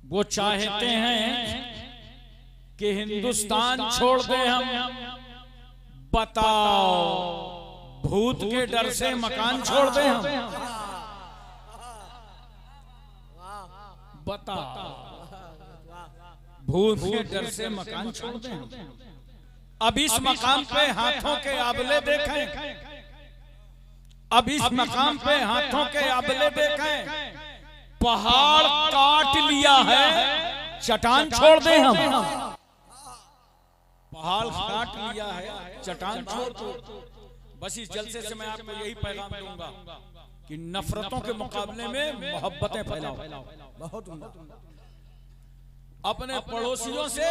वो चाहते हैं कि हिंदुस्तान छोड़ दें हम। बताओ, भूत के डर से मकान छोड़ दें हम? बताओ, भूत के डर से मकान छोड़ दें हम? अब इस मकाम पे हाथों के आबले देखें, अब इस मकाम पे हाथों के आबले देखें। पहाड़ काट लिया है, चट्टान छोड़ दें हम? पहाड़ काट लिया है, चट्टान छोड़ दो। बस इस जलसे से मैं आपको यही पैगाम दूंगा कि नफरतों के मुकाबले में मोहब्बतें फैलाओ। बहुत अपने पड़ोसियों से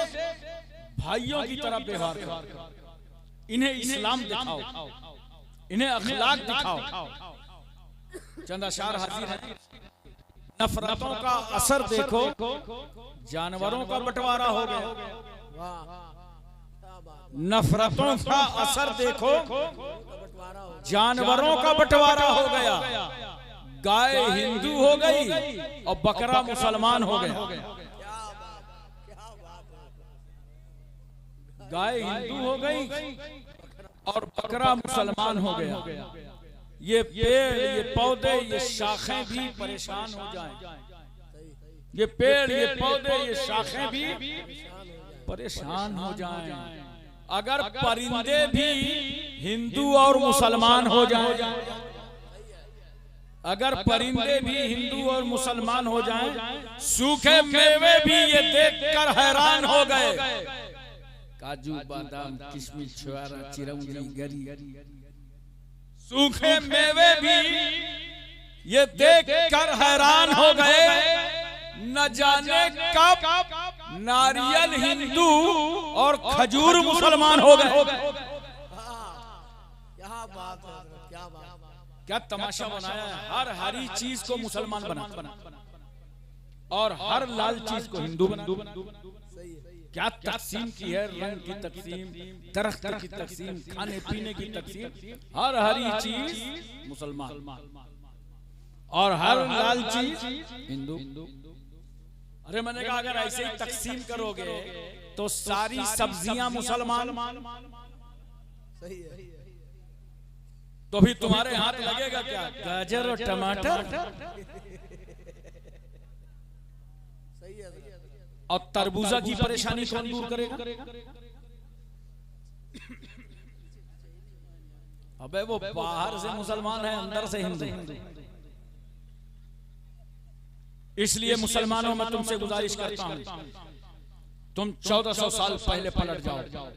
भाइयों की तरह व्यवहार करो, इन्हें इस्लाम दिखाओ, इन्हें अखलाक दिखाओ। चंद अशार हाजिर है। नफरतों का असर देखो, जानवरों का बंटवारा हो गया। नफरतों का असर देखो, जानवरों का बंटवारा हो गया। गाय हिंदू हो गई और बकरा मुसलमान हो गया। गाय हिंदू हो गई और बकरा मुसलमान हो गया। ये पेड़, ये पौधे, ये शाखें भी परेशान हो जाएं। ये पेड़, ये पौधे, ये शाखें भी परेशान हो जाएं। अगर परिंदे भी हिंदू और मुसलमान हो जाएं, अगर परिंदे भी हिंदू और मुसलमान हो जाएं, सूखे मेवे भी ये देखकर हैरान हो गए। काजू, बादाम, किशमिश, छुआरा, चिरौंजी, गरी, सूखे मेवे भी ये देखकर हैरान हो गए। न जाने कब नारियल हिंदू और खजूर मुसलमान हो गए। क्या तमाशा बनाया है। हर हरी चीज को मुसलमान बना और हर लाल चीज को हिंदू बना। क्या तकसीम की है, रंग की तकसीम, दरख्त की तकसीम, खाने पीने की तकसीम। हर हरी चीज मुसलमान और हर लाल चीज हिंदू। अरे मैंने कहा अगर ऐसे ही तकसीम करोगे तो सारी सब्जियां मुसलमान, सही है, तो भी तुम्हारे हाथ लगेगा क्या? गाजर और टमाटर और तरबूजा की परेशानी कौन दूर करेगा? अबे वो बाहर से मुसलमान है, अंदर से हिंदू। इसलिए मुसलमानों में तुमसे गुजारिश करता हूं, तुम 1400 साल पहले पलट जाओ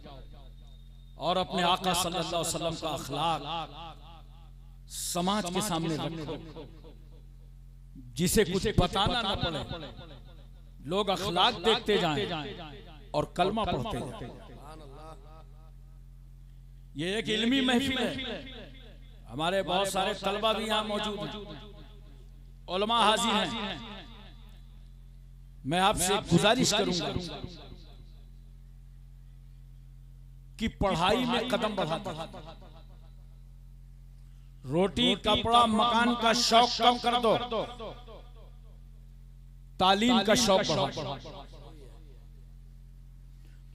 और अपने आका सल्लल्लाहु अलैहि वसल्लम का अखलाक समाज के सामने रखो, जिसे कुछ बताना ना पड़े। लोग अखलाक देखते जाएं और कलमा पढ़ते जाएं। ये एक इल्मी महफिल है। हमारे बहुत सारे तलबा भी यहाँ मौजूद हैं, उलमा हाजिर हैं। मैं आपसे गुजारिश करूंगा कि पढ़ाई में कदम बढ़ाते, रोटी, कपड़ा, मकान का शौक कम कर दो, तालीम का शौक बढ़ाओ।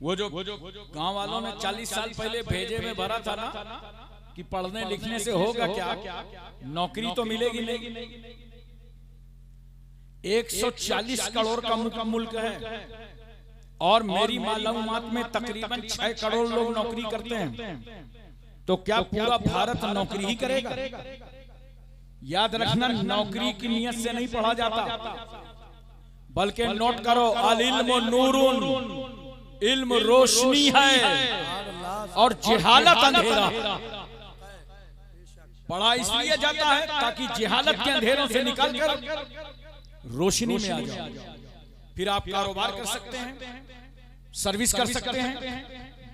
वो जो गांव वालों ने 40 साल पहले भेजे में भरा था ना कि पढ़ने लिखने से होगा क्या, नौकरी तो मिलेगी नहीं। 140 करोड़ का मुल्क है और मेरी मालूमात में तकरीबन 6 करोड़ लोग नौकरी करते हैं। तो क्या पूरा भारत नौकरी ही करेगा? याद रखना, नौकरी की नियत से नहीं पढ़ा जाता, बल्कि नोट करो, अल इल्म नूरुन, इल्म रोशनी है और जिहालत अंधेरा। पढ़ा इसलिए जाता है ताकि जिहालत के अंधेरों से निकलकर रोशनी में आ जाओ। फिर आप कारोबार कर सकते हैं, सर्विस कर सकते हैं,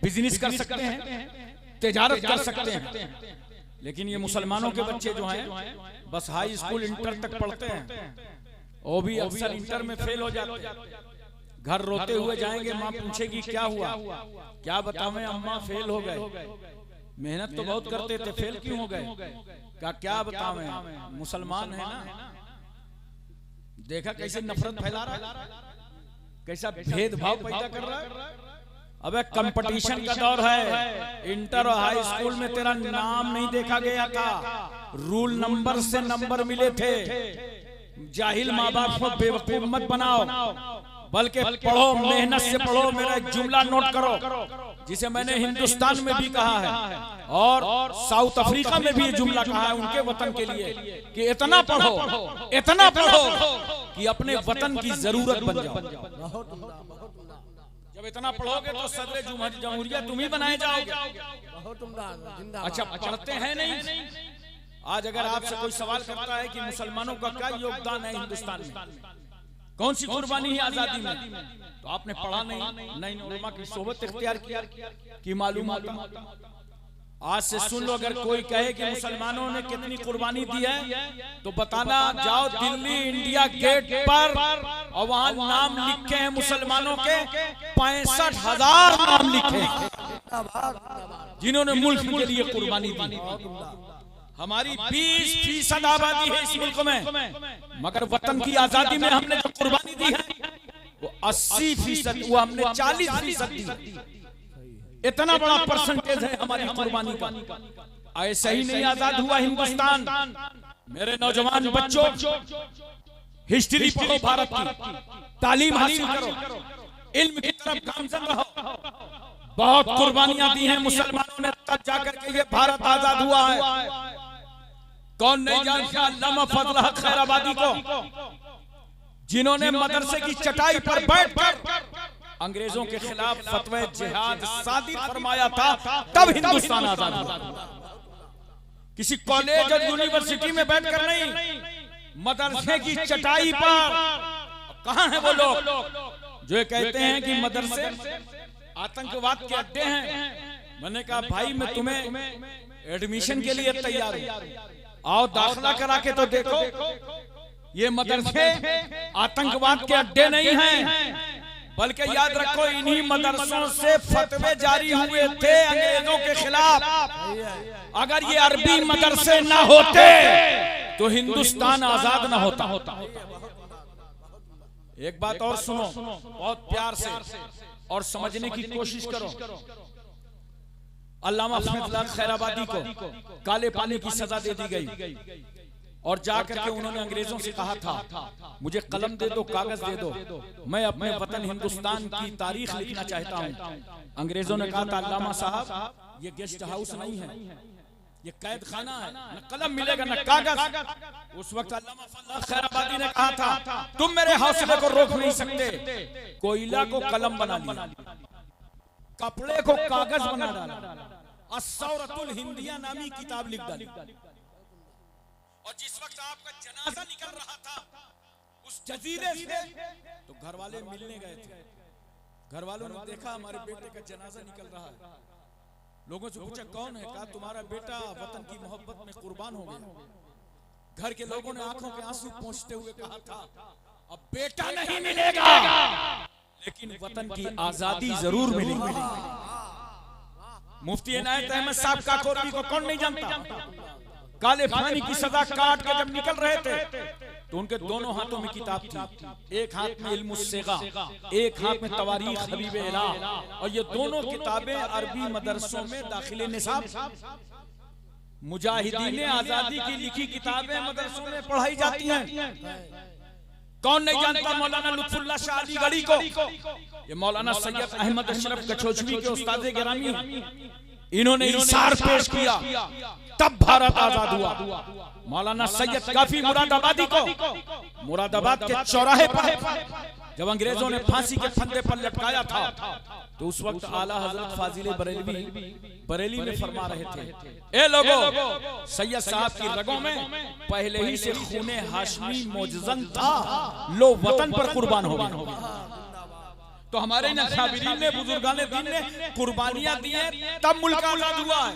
बिजनेस कर सकते हैं, तिजारत कर सकते हैं। लेकिन ये मुसलमानों के बच्चे जो हैं बस हाई स्कूल इंटर तक पढ़ते हैं, वो भी अक्सर इंटर में फेल हो जाते हैं। घर रोते हुए जाएंगे, माँ पूछेगी क्या हुआ, क्या बतावें अम्मा फेल हो गए। मेहनत तो बहुत करते थे, फेल क्यों हो गए? क्या बतावें, मुसलमान है ना। देखा कैसे नफरत फैला रहा है। कैसा भेदभाव पैदा कर रहा है। अबे कंपटीशन का दौर है, इंटर और हाई स्कूल में तेरा नाम नहीं देखा गया था, रूल नंबर से नंबर मिले थे। जाहिल माँ बाप को बेवकूफ मत बनाओ, बल्कि पढ़ो, मेहनत से पढ़ो। मेरा एक जुमला नोट करो जिसे मैंने हिंदुस्तान में भी कहा है और साउथ अफ्रीका में भी ये जुमला कहा है उनके वतन के लिए कि इतना पढ़ो कि अपने वतन की जरूरत बन जाओ। जब इतना पढ़ोगे तो सदर जमहूरिया तुम ही बनाए जाओगे। अच्छा, पढ़ते हैं नहीं। आज अगर आपसे कोई सवाल करता है कि मुसलमानों का क्या योगदान है हिंदुस्तान में, कौन सी कुर्बानी है आजादी में, तो आपने पढ़ा नहीं उलमा की सोबत इख्तियार किया कि मालूम होता। आज से सुन लो, अगर कोई कहे कि मुसलमानों ने कितनी कुर्बानी दी है तो बताना, जाओ दिल्ली इंडिया गेट पर और वहां नाम लिखे हैं मुसलमानों के 65,000 नाम लिखे जिन्होंने मुल्क के लिए कुर्बानी दी। हमारी 20% आबादी है इस मुल्क में, मगर वतन की आजादी में हमने जो कुर्बानी दी है वो 80%, वो हमने 40% दी। इतना बड़ा परसेंटेज है हमारी कुर्बानी का। ऐसे ही नहीं आजाद हुआ हिंदुस्तान। मेरे नौजवान बच्चों, हिस्ट्री पढ़ो भारत की, तालीम हासिल करो, इल्म की तरफ गामजन रहो। बहुत कुर्बानियां दी हैं मुसलमानों ने, तब जाकर के ये भारत आजाद हुआ है। कौन नहीं जानता अल्लामा फजल हक खैराबादी को, जिन्होंने मदरसे की चटाई पर बैठकर अंग्रेजों के खिलाफ फतवा जिहाद सादिर फरमाया था, तब हिंदुस्तान आजाद हुआ। किसी कॉलेज और यूनिवर्सिटी में बैठकर नहीं, मदरसे की चटाई पर। कहां हैं वो लोग जो कहते हैं कि मदरसे आतंकवाद के अड्डे हैं? मैंने कहा भाई, मैं तुम्हें एडमिशन के लिए तैयार हूं, आओ दाखिला करा के तो देखो। ये मदरसे आतंकवाद के अड्डे नहीं हैं, बल्कि याद रखो इन्हीं मदरसों से फतवे जारी हुए थे अंग्रेजों के खिलाफ। अगर ये अरबी मदरसे ना होते तो हिंदुस्तान आजाद ना होता। एक बात और सुनो, बहुत प्यार से और समझने की कोशिश करो। अल्लामा फजल हक खैराबादी को काले पानी की सजा दे दी गई और जाकर के उन्होंने अंग्रेजों से कहा था, मुझे कलम दे दो, कागज दे दो, मैं अपने वतन हिंदुस्तान की तारीख लिखना चाहता हूं। अंग्रेजों ने कहा था, अल्लामा साहब, ये गेस्ट हाउस नहीं है, ये कैद खाना है, न कलम मिलेगा न कागज। उस वक्त अल्लामा फजल हक खैराबादी ने कहा था, तुम मेरे हौसले को रोक नहीं सकते। कोयला को कलम बना लिया, कपड़े को कागज बना डाला, अस्सौरतुल हिंदिया नामी किताब लिख डाली। और जिस वक्त आपका जनाजा निकल रहा था उस जजीरे से, तो घर वाले मिलने गए थे। घर वालों ने देखा हमारे बेटे का जनाजा निकल रहा है। लोगों से पूछा कौन है? कहा तुम्हारा बेटा वतन की मोहब्बत में कुर्बान हो गया। घर के लोगों ने आंखों के आंसू पोंछते हुए कहा था, अब बेटा नहीं मिलेगा लेकिन वतन की आजादी जरूर मिलेगी। मुफ्ती इनायत अहमद साहब काकोरी को कौन नहीं जानता? काले पानी की सजा काट के जब निकल रहे थे तो उनके दोनों हाथों में किताब थी, एक हाथ में इल्मुस्सेगा, एक हाथ में तवारीख हबीब इलाह। और ये दोनों किताबें अरबी मदरसों में दाखिले निसाब, मुजाहिदीन आजादी की लिखी किताबें मदरसों में पढ़ाई जाती हैं। कौन नहीं जानता मौलाना लुत्फुल्लाह शाह अलीगढ़ी को? ये मौलाना सैयद अहमद अशरफ कछोचवी के उस्ताद गिरामी, इन्होंने इशार पेश किया, तब भारत आजाद हुआ। मौलाना सैयद काफी मुरादाबादी को मुरादाबाद के चौराहे पर जब अंग्रेजों ने फांसी के फंदे पर लटकाया था तो उस वक्त आला हजरत फाजिल बरेली में फरमा रहे थे, ए लोगों, सैयद साहब की रगों में पहले ही से खूने हाशमी मौजज़न था, लो वतन पर कुर्बान हो गए। तो हमारे नखाबिरीन ने, बुजुर्गाने दीन ने कुर्बानियां दी हैं, तब मुल्क आजाद हुआ है।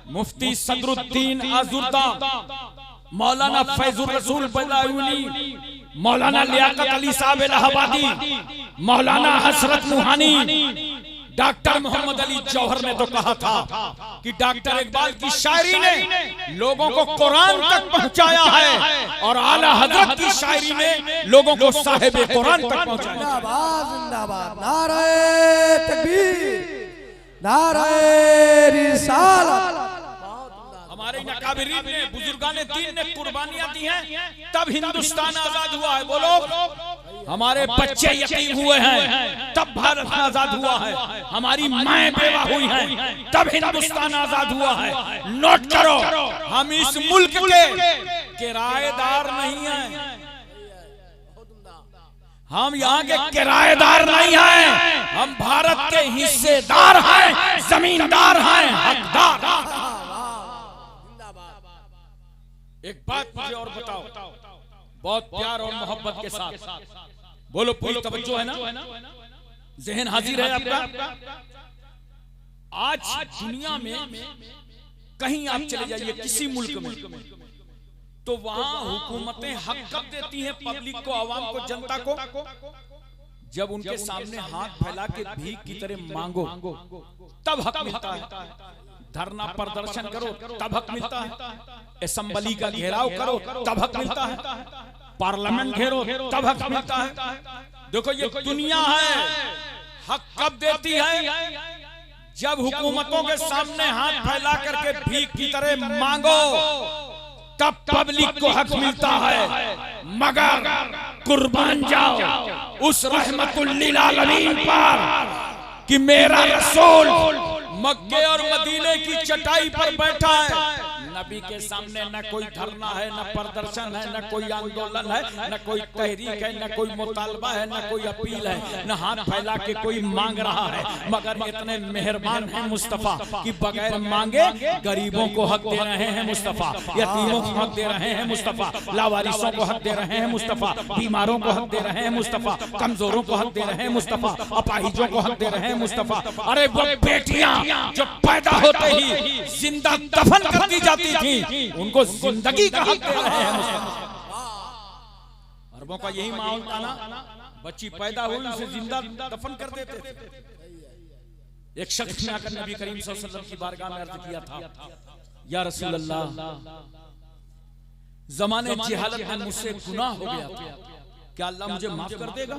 मुफ्ती सदरुद्दीन आजुर्दा, मौलाना फैजुर रसूल बदायूनी, मौलाना लियाकत अली साहब इलाहाबादी, मौलाना हसरत मुहानी, डॉक्टर मोहम्मद अली जौहर ने तो कहा था कि डॉक्टर इकबाल की शायरी ने लोगों को कुरान तक पहुंचाया है और आला हजरत की शायरी ने लोगों को साहिब कुरान तक पहुंचाया। जिंदाबाद जिंदाबाद, नारे तकबीर, नारे रिसालत। हमारे नकाबिरीन ने, बुजुर्गाने दीन ने कुर्बानियां दी हैं, तब हिंदुस्तान आजाद हुआ है। बोलो, हमारे बच्चे यतीम हुए हैं तब भारत आजाद हुआ है, हमारी माएं बेवा हुई हैं तब हिंदुस्तान आजाद हुआ है। नोट करो, हम इस मुल्क के किराएदार नहीं हैं, हम यहाँ के किराएदार नहीं हैं, हम भारत के हिस्सेदार हैं, जमींदार हैं, हकदार। एक बात मुझे और बताओ, बहुत प्यार और मोहब्बत के साथ बोलो, पूरी तवज्जो है ना, ज़हन हाजिर है आपका। आज दुनिया में कहीं आप चले जाइए किसी मुल्क में, तो वहां हुकूमतें हक कब देती हैं पब्लिक को, आवाम को, जनता को? जब उनके सामने हाथ फैला के भीख की तरह मांगो तब हक मिलता है। धरना प्रदर्शन करो तब हक मिलता है, असेंबली का घेराव करो तब हक मिलता है, पार्लियामेंट घेरो तब हक मिलता है। देखो ये दुनिया है, हक कब देती है? जब हुकूमतों के सामने हाथ फैला करके भीख की तरह मांगो तब पब्लिक को हक मिलता है। मगर कुर्बान जाओ उस रहमतुल लिल आलमीन पर कि मेरा रसूल मक्के और मदीने की चटाई पर बैठा है, नबी के सामने न कोई धरना है, न प्रदर्शन है, न कोई आंदोलन है, न कोई तहरीक है, न कोई मुतालबा है, न कोई अपील है, न हाथ फैला के कोई मांग रहा है। मगर इतने मेहरबान हैं मुस्तफा कि बगैर मांगे गरीबों को हक दे रहे हैं मुस्तफा, यतीमों को हक दे रहे हैं मुस्तफा, लावारिसों को हक दे रहे हैं मुस्तफा, बीमारों को हक दे रहे हैं मुस्तफा, कमजोरों को हक दे रहे हैं मुस्तफा, अपाहिजों को हक दे रहे हैं मुस्तफा। अरे वो बेटियां जो पैदा होते ही जिंदा दफन कर दी जाती थी, उनको जिंदगी का हक दे रहे हैं मुस्तफा। अरबों का यही माहौल था ना, बच्ची पैदा हुई उसे जिंदा दफन कर देते थे। एक शख्स ने आकर नबी करीम सल्लल्लाहु अलैहि वसल्लम की बारगाह में अर्ज किया था, या रसूल अल्लाह, ज़माने जिहालत में मुझसे गुनाह हो गया था, क्या अल्लाह मुझे माफ कर देगा?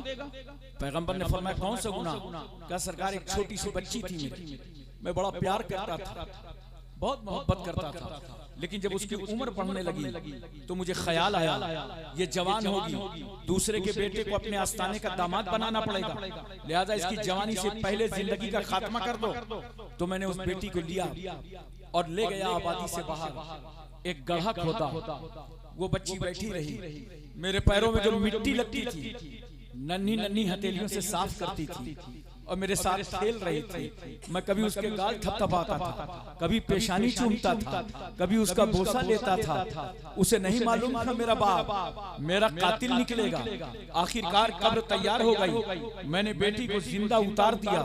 पैगंबर ने फरमाया, कौन सा गुनाह? क्या सरकार, एक छोटी सी बच्ची थी मेरी, मैं बड़ा प्यार करता था, बहुत मोहब्बत करता था, लेकिन जब उसकी उम्र बढ़ने लगी तो मुझे ख्याल आया ये जवान होगी, दूसरे के बेटे को अपने आस्थाने का दामाद बनाना पड़ेगा, लिहाजा इसकी जवानी से पहले जिंदगी का खात्मा कर दो। तो मैंने उस बेटी को लिया और ले गया आबादी से बाहर, एक गड्ढा खोदा, वो बच्ची बैठी रही, मेरे पैरों में जो मिट्टी लगती थी नन्ही नन्ही हथेलियों से साफ करती थी और मेरे साथ खेल रही थी। मैं कभी उसके गाल थपथपाता था, कभी पेशानी चूमता था, कभी उसका बोसा लेता था। उसे नहीं मालूम था मेरा बाप मेरा कातिल निकलेगा। आखिरकार कब्र तैयार हो गई, मैंने बेटी को जिंदा उतार दिया,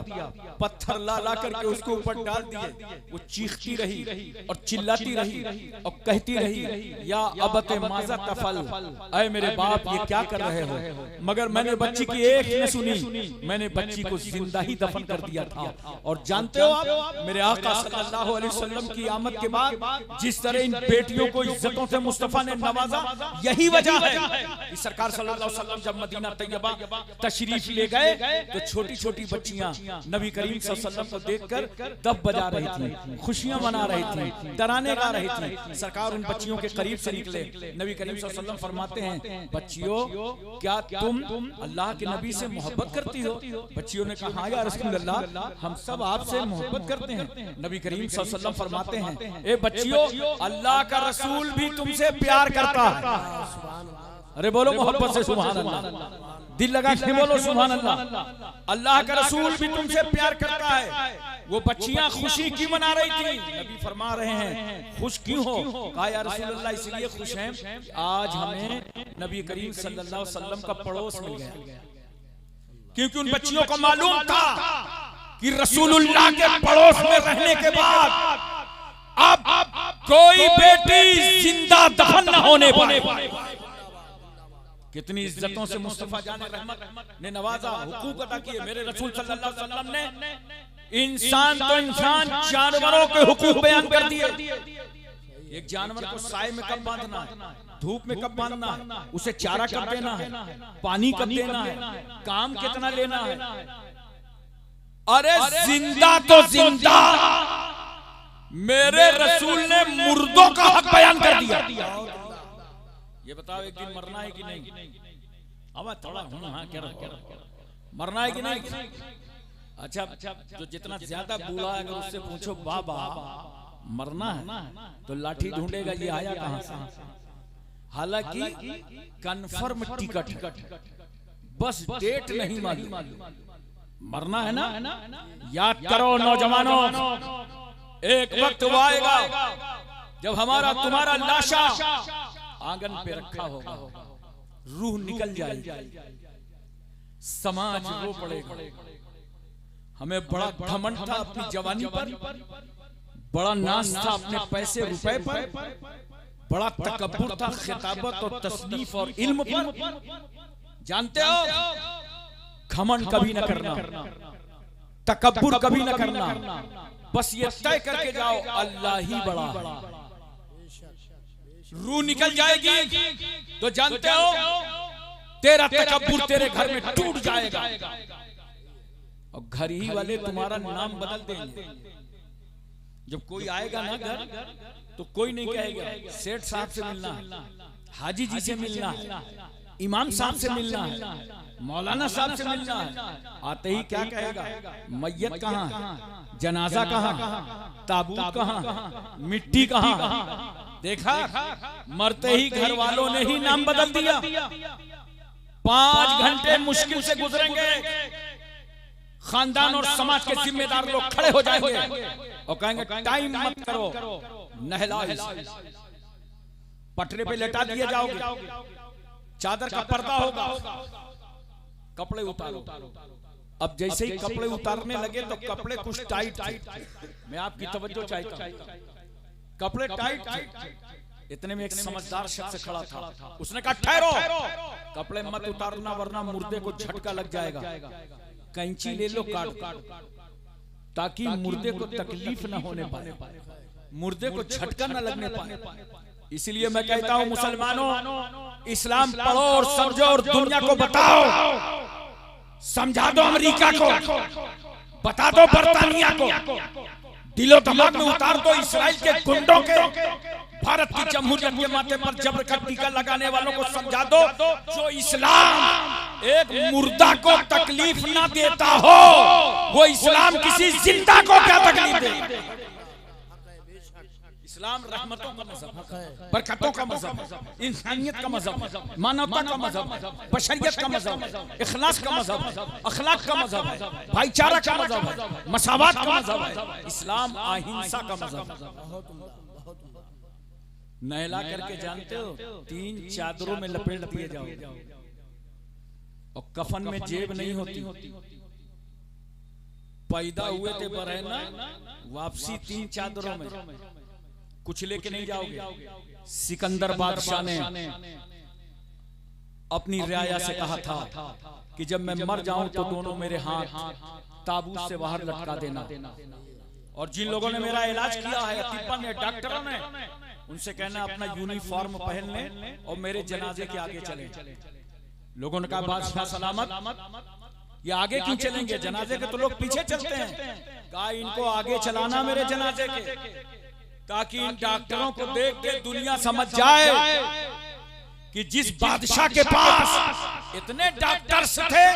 पत्थर ला ला करके उसके ऊपर डाल दिए। वो चीखती रही और चिल्लाती रही और कहती रही, या अबते माज़ा तफल, ऐ मेरे बाप ये क्या कर रहे हो? मगर मैंने बच्ची की एक न सुनी, मैंने बच्ची को जिंदा ही दफन कर दिया था। और जानते हो आप, मेरे आका सल्लल्लाहु अलैहि वसल्लम की आमद के बाद जिस तरह इन बेटियों को इज्जतों से मुस्तफा ने नवाजा, यही वजह है कि सरकार सल्लल्लाहु अलैहि वसल्लम जब मदीना तैयबा तशरीफ ले गए तो छोटी छोटी बच्चियां नबी करीम सल्लल्लाहु अलैहि वसल्लम को देखकर दब बजा रही थी, खुशियां मना रही थी, तराने गा रही थी। सरकार उन बच्चियों के करीब से निकले, नबी करीम सल्लल्लाहु अलैहि वसल्लम फरमाते हैं, बच्चियों क्या तुम अल्लाह के नबी से मोहब्बत करती हो? बच्चियों ने कहा, या रसूल अल्लाह, हम सब आपसे मोहब्बत करते हैं। नबी करीम सल्लल्लाहु अलैहि वसल्लम फरमाते हैं, ए बच्चियों, अल्लाह का रसूल भी तुमसे प्यार करता है। अरे बोलो मोहब्बत से सुभान अल्लाह, दिल लगा के बोलो सुभान अल्लाह। अल्लाह का रसूल भी तुमसे प्यार करता है। वो बच्चियां खुशी क्यों मना रही थी? नबी फरमा रहे हैं, खुश क्यों हो? कहा, या रसूल अल्लाह, इसलिए खुश हैं आज हमें नबी करीम सल्लल्लाहु अलैहि वसल्लम का पड़ोस मिल गया, क्योंकि उन बच्चियों को मालूम था कि रसूलुल्लाह के पड़ोस में रहने के बाद अब कोई बेटी जिंदा दफन न होने पाए। कितनी इज्जतों से मुस्तफा जाने रहमत ने नवाजा, हुकूक अदा किए। मेरे रसूल सल्लल्लाहु अलैहि वसल्लम ने इंसान तो इंसान, जानवरों के हुकूक बयान कर दिए। एक जानवर को साए में कब बांधना है, धूप में कब बांधना है, उसे चारा कब देना है, पानी कब देना है, काम कितना लेना है। अरे जिंदा तो जिंदा, मेरे रसूल ने मुर्दों का हक बयान कर दिया। ये बताओ एक दिन मरना है कि नहीं? अब थोड़ा हाँ क्या मरना है कि नहीं? अच्छा, तो जितना ज्यादा बूढ़ा है अगर उससे पूछो बाबा मरना है तो लाठी ढूंढेगा ये आया कहां से। हालांकि कन्फर्म टिकट, बस डेट नहीं मालूम। मरना है ना, याद करो नौजवानों, एक वक्त वो आएगा जब हमारा तुम्हारा लाशा आंगन पे रखा होगा, रूह निकल जाएगी, समाज रो पड़ेगा। हमें बड़ा घमंड था अपनी जवानी पर, बड़ा नाज था अपने पैसे रुपए पर, बड़ा तकब्बुर था खिताबत और तसनीफ और इल्म पर। जानते हो, घमंड कभी न करना, तकब्बुर कभी न करना, बस ये तय करके जाओ अल्लाह ही बड़ा है। रूह निकल जाएगी तो जानते हो तेरा तकब्बुर तेरे घर में टूट जाएगा और घर ही वाले तुम्हारा नाम बदल देंगे। जब कोई आएगा ना घर तो कोई नहीं कहेगा सेठ साहब से मिलना है, हाजी जी से मिलना है, इमाम साहब से मिलना है, मौलाना साहब से मिलना है। आते ही क्या कहेगा, मैयत कहाँ है, जनाजा कहाँ, ताबूत कहाँ, मिट्टी कहाँ। देखा, मरते ही घर वालों ने ही नाम बदल दिया। 5 घंटे मुश्किल से गुजरेंगे, खानदान और समाज के जिम्मेदार लोग खड़े हो जाएंगे और कहेंगे टाइम मत करो, नहला पटरे पे लेटा दिए जाओगे, चादर का पर्दा होगा, कपड़े उतारो। अब जैसे ही कपड़े उतारने लगे तो कपड़े कुछ टाइट थे। मैं आपकी तवज्जो चाहता हूं, कपड़े टाइट थे। इतने में एक समझदार शख्स खड़ा था, उसने कहा ठहरो, कपड़े मत उतारना वरना मुर्दे को झटका लग जाएगा। कैंची ले लो, काट, ताकि मुर्दे को तकलीफ न होने पाए, मुर्दे को झटका न लगने पाए। इसलिए मैं कहता हूं मुसलमानों, इस्लाम पढ़ो और समझो और दुनिया को बताओ, समझा दो अमेरिका को, बता दो बर्तानिया को, दिलो दिमाग में उतार दो इस्राइल के गुंडों के, भारत की जमहूरियत के माथे पर जबर का टीका लगाने वालों को समझा दो, जो इस्लाम एक मुर्दा को तकलीफ ना देता हो, वो इस्लाम किसी जिंदा को क्या तकलीफ दे। इस्लाम रहमतों का मजहब है, बरकतों का मजहब है, इंसानियत का मजहब है, मानवता का मजहब है, बशरियत का मजहब है, इखलास का मजहब है, अखलाक का मजहब है, भाईचारा का मजहब है, मसावत का मजहब है। इस्लाम अहिंसा का मजहब है। नहला करके जानते हो 3 चादरों में लपेट दिए जाओ और कफन में जेब नहीं होती। पैदा हुए थे बरहना, वापसी 3 चादरों में, कुछ लेके नहीं जाओगे। सिकंदर बादशाह ने अपनी रियाया से कहा था कि जब मैं मर जाऊं तो दोनों मेरे हाथ ताबूत से बाहर लटका देना, और जिन लोगों ने मेरा इलाज किया है, अतिपा ने, डॉक्टरों ने, उनसे कहना अपना यूनिफॉर्म पहन लें और मेरे जनाजे के आगे चलें। लोगों ने कहा बादशाह सलामत, ये आगे क्यों चलेंगे, जनाजे के तो लोग पीछे चलते हैं। कहा इनको आगे चलाना मेरे जनाजे के, ताकि इन डॉक्टरों को देख के दुनिया समझ जाए कि जिस बादशाह के पास इतने डॉक्टर्स थे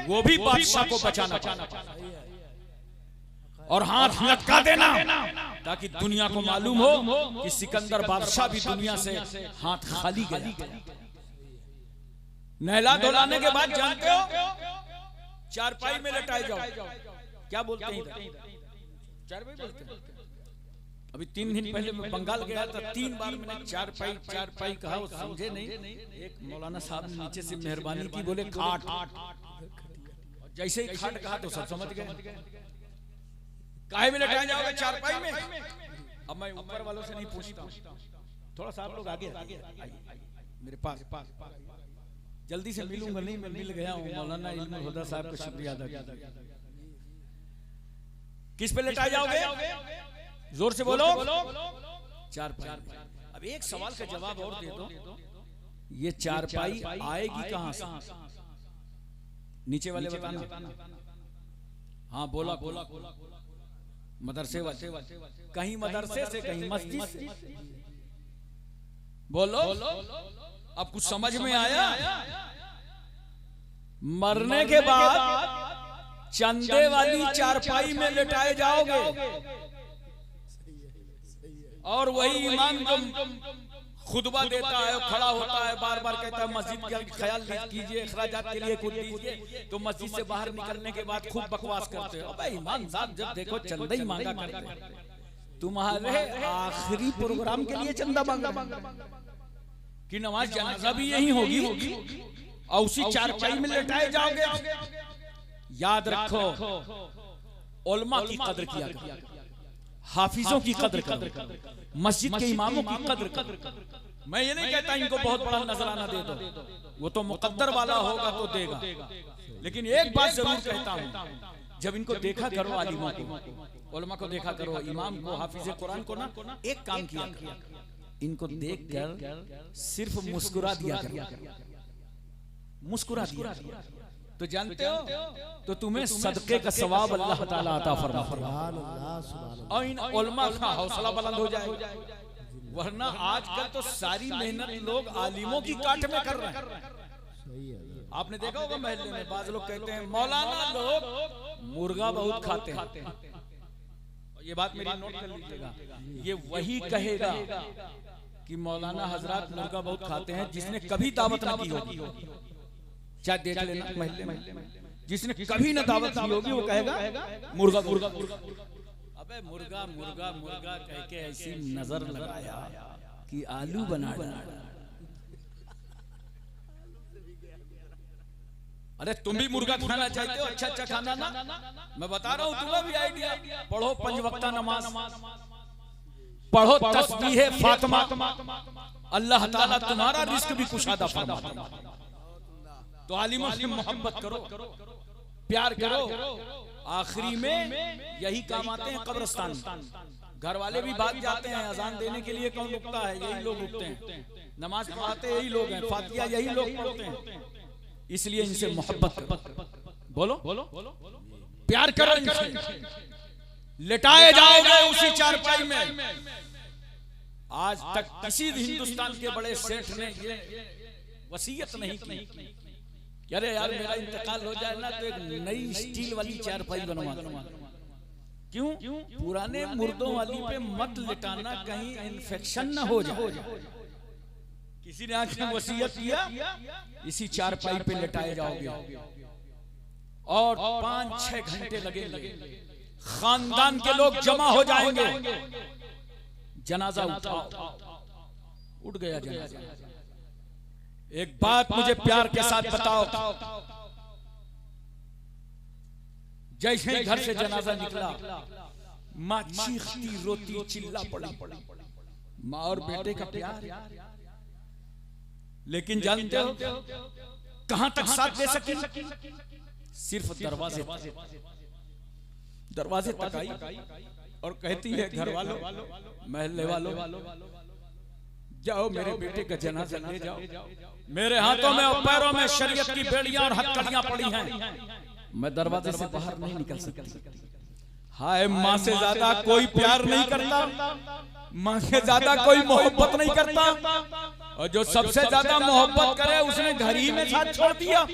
वो भी बादशाह को बचाना चाहता, और हाथ लटका देना ताकि दुनिया को मालूम हो कि सिकंदर बादशाह भी दुनिया से हाथ खाली गया। नहला धुलाने के बाद जानते हो चारपाई में लटाए जाओ, क्या बोलते हैं, चारपाई बोलते हैं। अभी 3 दिन पहले मैं बंगाल गया था, 3 बार मैंने चारपाई कहा, वो समझे नहीं। एक मौलाना साहब ने नीचे से मेहरबानी की, बोले खाट। जैसे ही खाट कहा तो सब समझ गए, काहे में लटाए जाओगे चारपाई में। अब मैं ऊपर वालों से नहीं पूछता, थोड़ा सा आप लोग आगे मेरे पास, जल्दी से मिलूंगा नहीं, मैं मिल गया हूँ। मौलाना इल्मुल हुदा साहब का शुक्रिया अदा किया। किस पे लेटाए जाओगे? जोर से बोलो। चारपाई। अब एक सवाल का जवाब और दे दो, ये चारपाई आएगी कहां से? नीचे वाले बताना। हाँ बोला बोला। मदरसे वाले, कहीं मदरसे से कहीं मस्जिद से। बोलो अब कुछ समझ में आया? मरने के बाद चंदे वाली चारपाई में लेटाए जाओगे और वही इमाम जो खुतबा देता है, खड़ा होता है, बार बार कहता है मस्जिद का ख्याल कीजिए, अखराजात के लिए कुछ दीजिए, तो मस्जिद से बाहर निकलने के बाद खूब बकवास करते हो। अबे इमाम साहब जब देखो चंदा ही मांगा करते हैं, तुम्हारे आखिरी प्रोग्राम के लिए चंदा मांगा कि नमाज जनाजा भी यही होगी और उसी चारपाई में लेटाए जाओगे। याद रखो, उलमा की कदर किया करो, हाफिजों की कदर करो, मस्जिद के इमामों की कदर करो। मैं ये नहीं कहता इनको बहुत बड़ा नजराना दे दो, वो तो मुकद्दर वाला होगा तो देगा, लेकिन एक बात जरूर कहता हूँ, जब इनको देखा करो, आलिमों को, उलमा को देखा करो, इमाम को, हाफिज कुरान को ना, एक काम किया करो, इनको देखकर सिर्फ मुस्कुरा दिया करो, मुस्कुरा दिया। तो जानते हो, तो तुम्हें सदके का सवाब अल्लाह ताला अता फरमाएगा और इन उलमा का हौसला बुलंद हो जाएगा। वरना आजकल तो सारी मेहनत लोग आलिमों की काट में कर रहे हैं। आपने देखा होगा महल्ले में बाज लोग कहते हैं मौलाना लोग मुर्गा बहुत खाते हैं। ये बात मेरी नोट कर लीजिएगा, ये वही कहेगा कि मौलाना हजरत मुर्गा बहुत खाते हैं जिसने कभी दावत ना की होगी। चाहे देख लेना महल्ले में, जिसने कभी ना दावत की होगी वो कहेगा मुर्गा मुर्गा मुर्गा। अबे मुर्गा मुर्गा मुर्गा कह के ऐसी नजर लगाया कि आलू बना डाला। अरे तुम भी मुर्गा खाना चाहते हो, अच्छा अच्छा खाना ना, मैं बता रहा हूँ तुम्हें भी आइडिया। पढ़ो 5 वक्ता नमाज, पढ़ो तस्बीह फातिमा, अल्लाह ताला तुम्हारा रिस्क भी कुशादा फरमाता। तो आलिमों से मोहब्बत करो, प्यार करो। आखिरी में यही काम आते हैं कब्रिस्तान। घर वाले भी भाग जाते हैं, अजान देने के लिए कौन रुकता है? यही लोग रुकते हैं। नमाज पढ़ाते यही लोग हैं, फातिहा यही लोग पढ़ते हैं। इसलिए इनसे मोहब्बत करो, बोलो प्यार करो इनसे। लेटाए जाओगे उसी चारपाई में। आज तक किसी हिंदुस्तान के बड़े सेठ ने ये वसीयत नहीं की, अरे यार मेरा इंतकाल हो जाए ना तो एक नई स्टील वाली चारपाई बनवा दो। क्यों? पुराने मुर्दों वाली पे मत लिटाना, कहीं इन्फेक्शन ना हो जाए। किसी ने आके वसीयत किया, इसी चारपाई पे लिटाए जाओगे और 5-6 घंटे लगेंगे। खानदान के लोग जमा हो जाएंगे, जनाजा उठाओ। उठ गया जनाजा। एक बात मुझे प्यार के साथ बताओ, जैसे घर से जनाजा निकला, माँ चीखती रोती चिल्ला पड़ी, माँ और बेटे का प्यार। लेकिन जानते हो कहां तक साथ दे सकी? सिर्फ दरवाजे तक आई और कहती है घर वालों, महल्ले वालों, जाओ मेरे बेटे का जनाजा ले जाओ। मेरे हाथों में और पैरों में शरीयत की बेड़ियां और हथकड़ियां पड़ी हैं, मैं दरवाजे से बाहर नहीं निकल सकती। हाय, माँ से ज्यादा कोई प्यार नहीं करता, माँ से ज्यादा कोई मोहब्बत नहीं करता, और जो सबसे ज्यादा मोहब्बत करे उसने घर ही में साथ छोड़ दिया।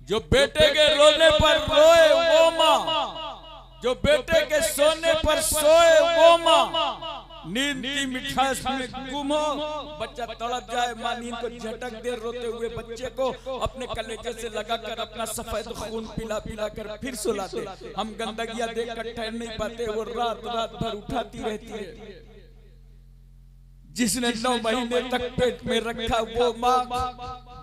जो बेटे के रोने पर रोए वो माँ, जो बेटे के सोने पर सोए वो माँ, नींद की मिठास में गुम हो, बच्चा तड़प जाए, माँ नींद को झटक दे, रोते हुए बच्चे को अपने कलेजे से लगाकर अपना सफेद खून पिला पिला कर फिर सुलाते। हम गंदगियां देखकर ठहर नहीं पाते, वो रात रात भर उठाती रहती है। जिसने 9 महीने तक पेट में रखा वो माँ,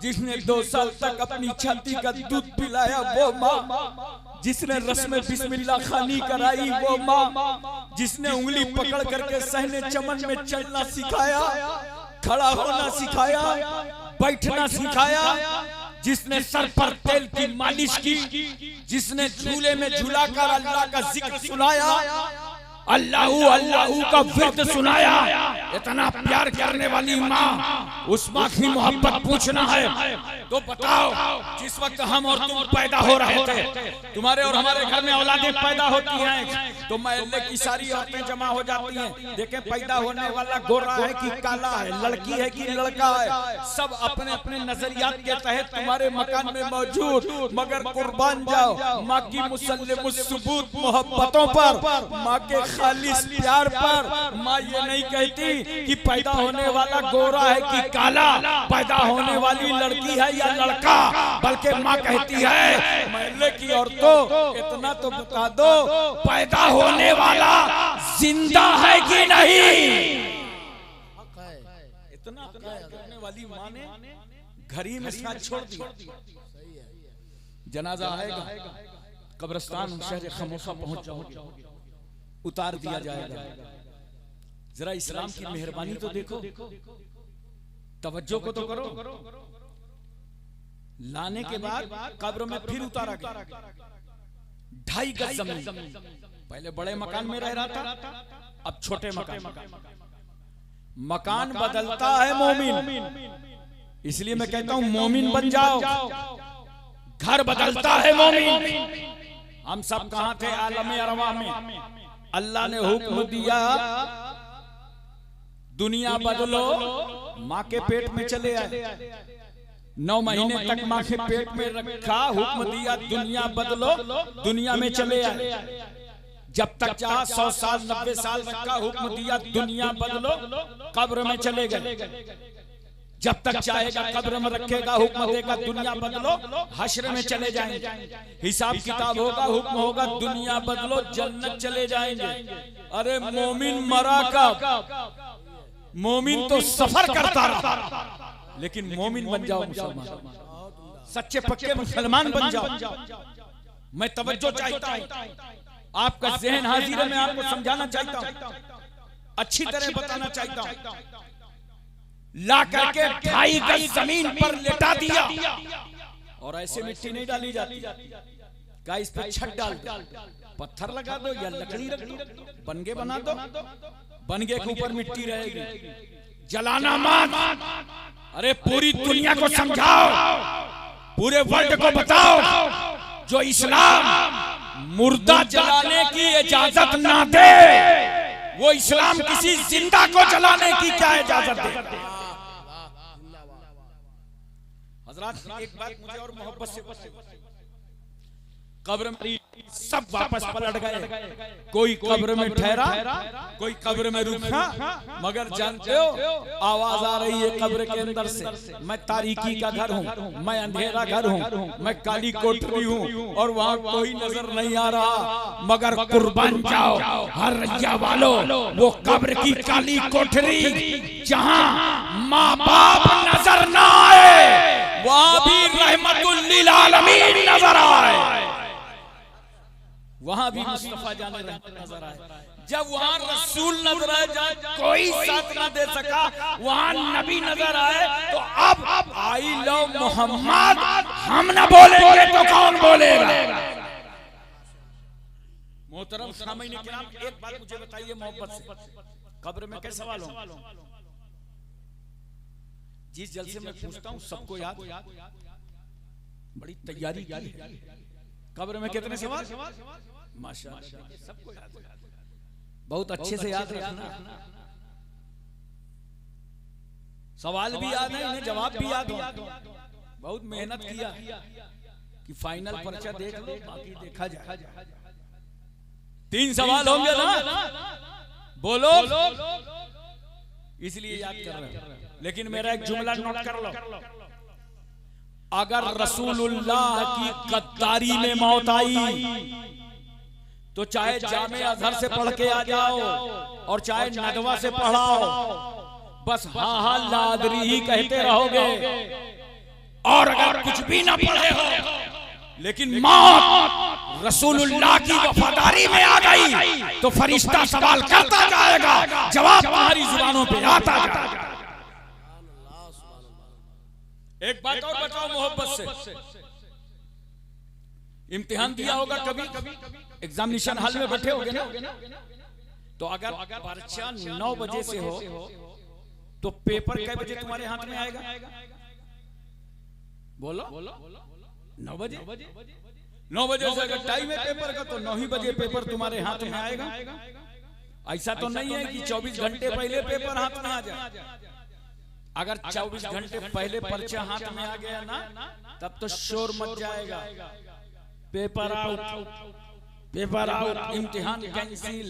जिसने 2 साल तक अपनी छाती का दूध पिलाया वो माँ, जिसने रस्म बिस्मिल्लाह खानी कराई वो माँ, जिसने उंगली पकड़ करके सहने चमन में चलना सिखाया, खड़ा होना सिखाया, बैठना सिखाया, जिसने सर पर तेल की मालिश की, जिसने झूले में झूलाकर अल्लाह का जिक्र सुनाया, अल्लाहू अल्लाहू का विर्द सुनाया, इतना प्यार करने वाली माँ, उस माँ की मोहब्बत पूछना है तो बताओ, जिस वक्त हम और तुम पैदा हो रहे थे, तुम्हारे और हमारे घर में औलादें पैदा होती हैं तो मोहल्ले की सारी औरतें जमा हो जाती हैं, देखें पैदा होने वाला गोरा है कि काला है, लड़की है कि लड़का है, सब अपने अपने नजरियात के तहत तुम्हारे मकान में मौजूद, मगर कुर्बान जाओ माँ की मुसल्लिम सुबूत मोहब्बतों पर, माँ के खालिस प्यार पर। माँ ये नहीं कहती कि पैदा होने वाला गोरा है कि काला, पैदा होने वाली लड़की है या लड़का, बल्कि माँ कहती है मोहल्ले की औरतों इतना तो बता दो, पैदा होने वाला जिंदा है कि नहीं। इतना करने वाली माँ ने घर ही में साथ छोड़ दिया। जनाजा आएगा, कब्रिस्तान शहर खमोसा पहुंच जाओगे, उतार दिया जाएगा। जरा इस्लाम की मेहरबानी तो देखो, तवज्जो को तो करो। लाने के बाद कब्र में फिर उतारा गया, 2.5 गज जमीन। पहले बड़े मकान में रह रहा था, अब छोटे मकान। मकान बदलता है मोमिन, इसलिए मैं कहता हूं मोमिन बन जाओ। घर बदलता है मोमिन। हम सब कहां थे? आलम अरवा में। अल्लाह ने हुक्म दिया दुनिया बदलो, माँ के पेट में चले आए, 9 महीने तक माँ के पेट में रखा, हुक्म दिया दुनिया बदलो, दुनिया में चले आए। जब तक चाहा 100 साल 90 साल रखा, हुक्म दिया दुनिया बदलो, कब्र में चले गए। जब तक चाहेगा कब्र में रखेगा, हुक्म देगा दुनिया बदलो, हश्र में चले जाएंगे, हिसाब किताब होगा, हुक्म होगा दुनिया बदलो, जन्नत चले जाएंगे। अरे मोमिन मरा कब? मोमिन तो सफर करता रहा, लेकिन मोमिन बन जाओ मुसलमान, सच्चे पक्के मुसलमान बन जाओ। मैं तवज्जो चाहता हूं, आपका ज़हन हाजिर है, मैं आपको समझाना चाहता हूं, अच्छी तरह बताना चाहता हूं। ला करके 2.5 गज जमीन पर लेटा दिया, और ऐसे मिट्टी नहीं डाली जाती, क्या इस पे छत डाल दो, पत्थर लगा दो या लकड़ी रख दो, बनगे बना दो, बनगे के ऊपर मिट्टी रहेगी, जलाना मत। अरे पूरी दुनिया को समझाओ, पूरे वर्ल्ड को बताओ, जो इस्लाम मुर्दा जलाने की इजाजत ना दे, वो इस्लाम किसी जिंदा को जलाने की क्या इजाजत दे? हजरात एक बात मुझे और मोहब्बत से, कब्र में सब वापस पलट गए, कोई कब्र में ठहरा, कोई कब्र में रुका, मगर जानते हो आवाज आ रही है कब्र के अंदर से, मैं तारीकी का घर हूँ, मैं अंधेरा घर हूँ, मैं काली कोठरी हूँ, और वहाँ कोई नजर नहीं आ रहा, मगर कुर्बान जाओ हर रैया वालों, वो कब्र की काली कोठरी जहाँ माँ बाप नजर ना आए, वहाँ भी रहमतुल लिल आलमीन नजर आए, वहां भी मुस्तफा जाने नजर आए। जब वहां रसूल नजर आए, जब कोई साथ ना दे सका, वहां नबी नजर आए, तो अब आई लो मोहम्मद, हम ना बोलेंगे तो कौन बोलेगा? मोहतरम सामीन किराम, एक बात मुझे बताइए मोहब्बत से, कब्र में कैसे सवाल हो? जिस जलसे में पूछता हूँ सबको याद, बड़ी तैयारी की है। कब्र में कितने सवाल? माशाअल्लाह, सबको याद है, बहुत अच्छे से याद रखना। सवाल भी याद है, इन्हें जवाब भी याद हो। बहुत मेहनत किया कि फाइनल पर्चा देख लो, बाकी देखा जाए। 3 सवाल होंगे ना, बोलो, इसलिए याद कर रहे हैं। लेकिन मेरा एक जुमला नोट कर लो, अगर रसूलुल्लाह की गद्दारी में मौत आई तो चाहे जामे अजहर से पढ़ के आ जाओ और चाहे नदवा से पढ़ाओ, बस हाँ हाँ लादरी ही कहते रहोगे। और अगर कुछ भी ना पढ़े हो, लेकिन मौत रसूलुल्लाह की वफादारी में आ गई तो फरिश्ता सवाल करता जाएगा, जवाब तुम्हारी जुबानों पे आता जाएगा। एक बात और बताओ मोहब्बत से, इम्तिहान दिया होगा कभी, एग्जामिनेशन हॉल में बैठे होगे ना, तो अगर पर्चा 9 बजे से हो तो पेपर कै बजे तुम्हारे हाथ में आएगा? बोलो 9 बजे। 9 बजे से अगर टाइम है पेपर का तो 9 ही बजे पेपर तुम्हारे हाथ में आएगा। ऐसा तो नहीं है कि 24 घंटे पहले पेपर हाथ में आ जाए। अगर 24 घंटे पहले पर्चा हाथ में आ गया ना, तब तो शोर मच जाएगा, पेपर आउट, पेपर आउट, इम्तिहान कैंसिल।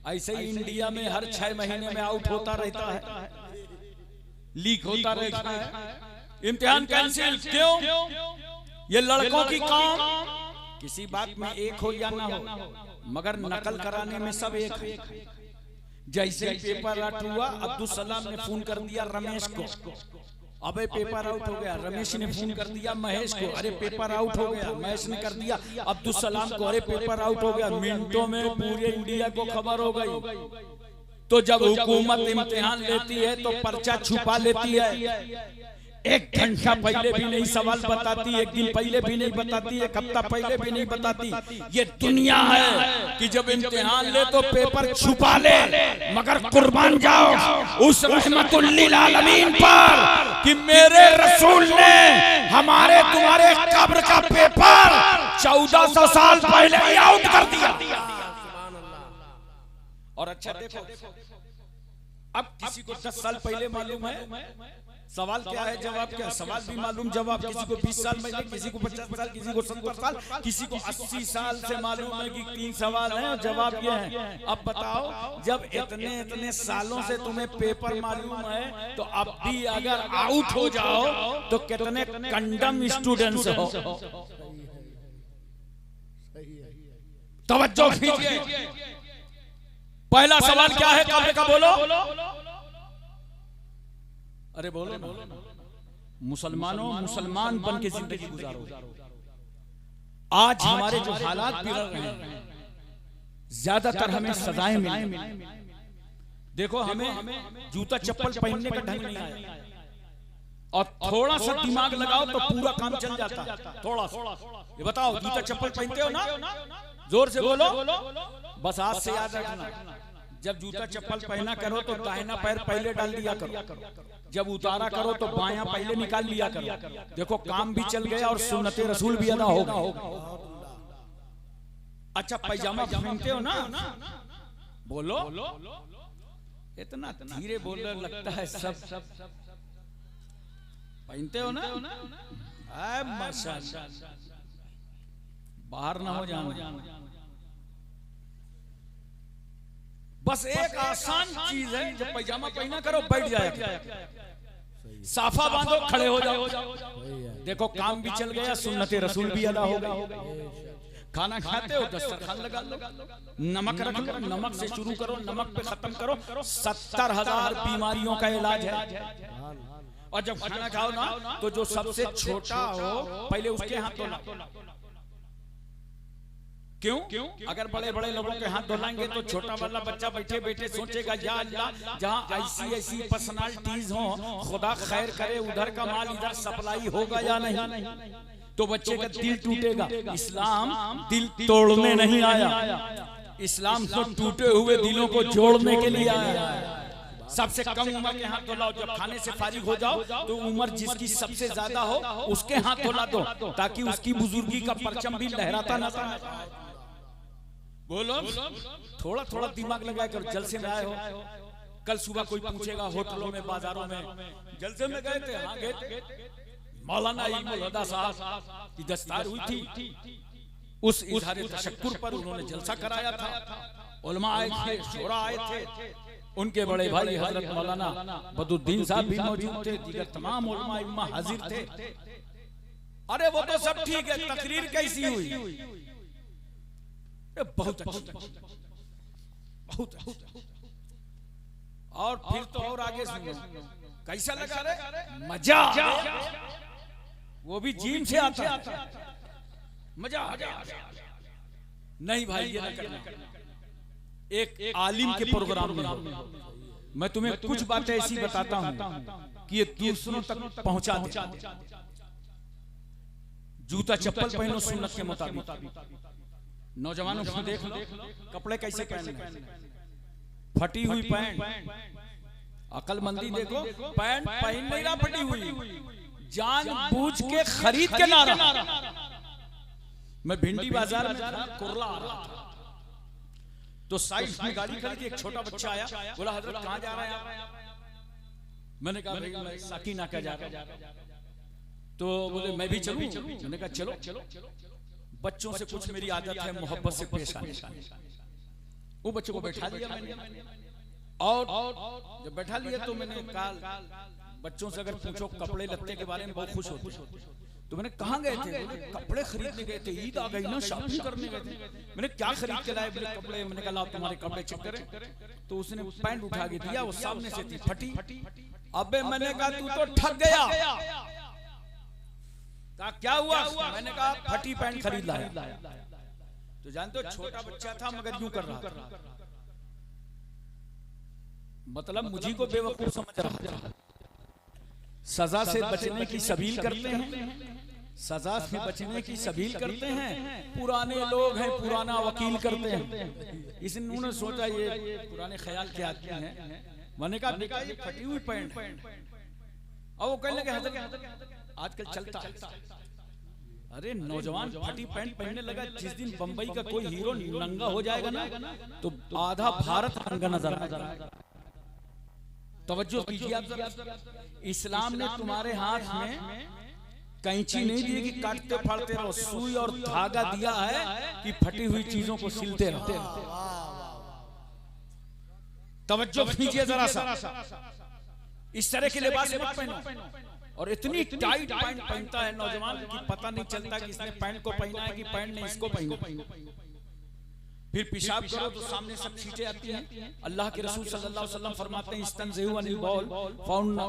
ऐसे ही इंडिया में हर 6 महीने में आउट होता रहता है, लीक होता रहता है, इम्तिहान कैंसिल। क्यों? ये लड़कों की काम, किसी बात में एक हो या ना हो, मगर नकल कराने में सब एक है। जैसे पेपर आउट हुआ, अब्दुल सलाम ने फोन कर दिया रमेश को, अबे पेपर आउट हो गया। रमेश ने फोन कर दिया महेश को, अरे पेपर आउट हो गया। महेश ने कर दिया अब्दुल सलाम को, अरे पेपर आउट हो गया। मिनटों में पूरे इंडिया को खबर हो गई। तो जब हुकूमत इम्तिहान लेती है तो पर्चा छुपा लेती है। 1 घंटा पहले भी नहीं सवाल बताती, 1 दिन पहले भी नहीं बताती, 1 हफ्ता पहले भी नहीं बताती। ये दुनिया है कि जब इम्तिहान ले तो पेपर छुपा ले, मगर कुर्बान जाओ उस रहमतुल लिल आलमीन पर कि मेरे रसूल ने हमारे तुम्हारे कब्र का पेपर 1400 साल पहले ही आउट कर दिया। और अच्छा देखो, अब किसी को 10 साल पहले मालूम है सवाल क्या है, जवाब क्या है, सवाल भी मालूम, जवाब। किसी को 20 साल पहले, किसी को 50 साल, किसी को 70 साल, किसी को 80 साल से मालूम है कि 3 सवाल हैं और जवाब ये है। अब बताओ, जब इतने सालों से तुम्हें पेपर मालूम है, तो अब भी अगर आउट हो जाओ तो कितने कंडम स्टूडेंट्स हो। तवज्जो कीजिए। पहला सवाल क्या है कब्र का? बोलो, अरे बोलो ना। मुसलमानों, मुसलमान बन के जिंदगी गुजारो। आज हमारे जो हालात बिगड़ रहे हैं, ज्यादातर हमें सजाएं मिली। देखो, हमें जूता चप्पल पहनने का ढंग नहीं आया, और थोड़ा सा दिमाग लगाओ तो पूरा काम चल जाता है। थोड़ा सा ये बताओ, जूता चप्पल पहनते हो ना? जोर से बोलो। बस आज से याद रखना, जब जूता चप्पल पहना करो तो दाहिना पैर पहले डाल दिया करो, जब उतारा करो तो बायां पहले निकाल लिया करो। देखो, काम भी चल गया और सुन्नते रसूल भी अदा होगा। अच्छा, पैजामा पहनते हो ना? बोलो, इतना धीरे बोलने लगता है। सब पहनते हो ना? माशाअल्लाह, बाहर ना हो जाना। बस एक आसान चीज है, जब पैजामा पहना करो बैठ जाए, साफा बांधो, खड़े हो जाओ। देखो, काम भी चल गया, सुन्नते रसूल भी अदा हो गई। खाना खाते हो, दस्तरखान लगा लो, नमक रख लो, नमक से शुरू करो, नमक पे खत्म करो। 70,000 बीमारियों का इलाज है। और जब खाना खाओ ना, तो जो सबसे छोटा हो पहले उसके हाथ धोना। क्यों? अगर बड़े बड़े लोगों के हाथ धुलाएंगे तो छोटा वाला बच्चा बैठे बैठे सोचेगा, या अल्लाह, जहाँ ऐसी पर्सनालिटीज हो, खुदा खैर करे, उधर का माल इधर सप्लाई होगा या नहीं, तो बच्चे का दिल टूटेगा। इस्लाम दिल तोड़ने नहीं आया, इस्लाम तो टूटे हुए दिलों को जोड़ने के लिए आया। सबसे कम उम्र के हाथ धुलाओ। जब खाने से फारिग हो जाओ तो उम्र जिसकी सबसे ज्यादा हो उसके हाथ धुला दो, ताकि उसकी बुजुर्गी का परचम भी लहराता नजर आए। बोलो, थोड़ा थोड़ा दिमाग लगाए कर। जलसे में आए हो, कल सुबह कोई पूछेगा होटलों में, बाजारों में, जलसे में गए थे? हाँ गए। मौलाना इल्मुल हुदा साहब की दस्तार हुई थी, उस इज़हार तशक्कुर पर उन्होंने जलसा कराया था। उलमा आए थे, शोरा आए थे, उनके बड़े भाई हजरत मौलाना बदरुद्दीन साहब भी मौजूद थे, दीगर तमाम उलमा इम्मा हाजिर थे। अरे वो तो सब ठीक है, तकरीर कैसी हुई? बहुत अच्छी, बहुत अच्छी। और फिर तो और आगे सुनो, कैसा लगा रे? मजा। वो भी जिम से आता, मजा आ गया। नहीं भाई, ये ना करना। एक आलिम के प्रोग्राम में मैं तुम्हें कुछ बातें ऐसी बताता हूं कि ये दूसरों तक पहुंचा दे। जूता चप्पल पहनो सुन्नत के मुताबिक। नौजवानों को देख लो कपड़े कैसे पहन रहे हैं, फटी हुई पैंट। अकलमंदी देखो, पैंट पहन नहीं रहा फटी हुई, जानबूझ के खरीद के ला रहा। मैं भिंडी बाजार में था, कुरला आ रहा था, तो साइड में गाड़ी खड़ी थी, एक छोटा बच्चा आया, बोला हजरत कहाँ जा रहा है आप? मैंने कहा भाई मैं साकीना का जा रहा हूं। तो बोले मैं भी चलूं? मैंने कहा चलो। बच्चों से कुछ मेरी आदत है मोहब्बत से पेश आने का। वो बच्चों को बैठा लिया मैंने, और जब बैठा लिया तो मैंने कहा बच्चों से अगर पूछो कपड़े लत्ते के बारे में बहुत खुश होते। तो मैंने कहाँ गए थे? बोले कपड़े खरीदने गए थे, ईद आ गई ना, शॉपिंग करने गए थे। मैंने क्या खरीद के लाए? बोले कपड़े। मैंने कहा तुम्हारे कपड़े चेक करें। तो उसने पैंट उठा के दिया, वो सामने से थी फटी। अबे मैंने कहा तू तो ठग गया। कहा क्या हुआ? मैंने कहा फटी पैंट खरीद लाया। तो जानते हो छोटा बच्चा था मगर यूं कर रहा था, मतलब मुझे को बेवकूफ समझ रहा था। सजा से बचने की सबील करते हैं, सजा से बचने की सबील करते हैं। पुराने लोग हैं, पुराना वकील करते हैं। इसने उन्होंने सोचा ये पुराने ख्याल के आदमी हैं। मैंने कहा ये फटी हुई पैंट। और वो कहने लगे आजकल चलता है। अरे नौजवान फटी पैंट पहनने लगा। जिस दिन बंबई का कोई हीरो नंगा हो जाएगा ना, तो आधा भारत नंगा नजर आएगा। तवज्जो कीजिए आप जरा। इस्लाम ने तुम्हारे हाथ में कैंची नहीं दी कि काटते फाड़ते रहो, सुई और धागा दिया है कि फटी हुई चीजों को सिलते रहो। तवज्जो कीजिए जरा सा। इस तरह के लिबास मत पहनो। और इतनी टाइट पैंट पहनता है नौजवान कि पता नहीं चलता कि इसने पैंट को पहना है कि पैंट ने इसको पहना। फिर पेशाब करो तो सामने सब छींटे आती हैं। अल्लाह के रसूल सल्लल्लाहु अलैहि वसल्लम फरमाते हैं इस्तंज़िहु अनिल बौल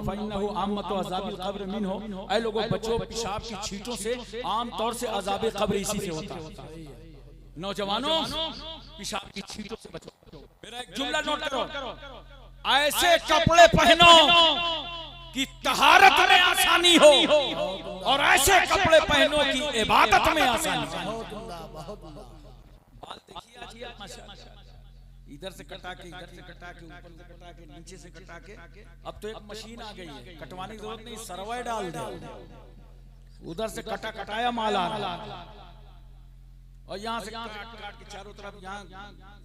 फइन्नहु आम्मतु अज़ाबिल क़ब्र मिन्हु। ऐ लोगों बचो पेशाब की छींटों से, आम तौर से अज़ाब क़ब्र इसी से होता है। नौजवानों पेशाब की छींटों से बचो। मेरा एक जुमला नोट करो, ऐसे कपड़े पहनो कि तहारत में आसानी हो, और ऐसे कपड़े पहनो कि इबादत में आसानी हो। इधर से कटा के, इधर से कटा के, ऊपर से कटा के, नीचे से कटा के। अब तो एक मशीन आ गई है, कटवाने की जरूरत नहीं, सरवाई डाल दे, उधर से कटाया माल आ रहा। और यहाँ से काट के चारों तरफ यहाँ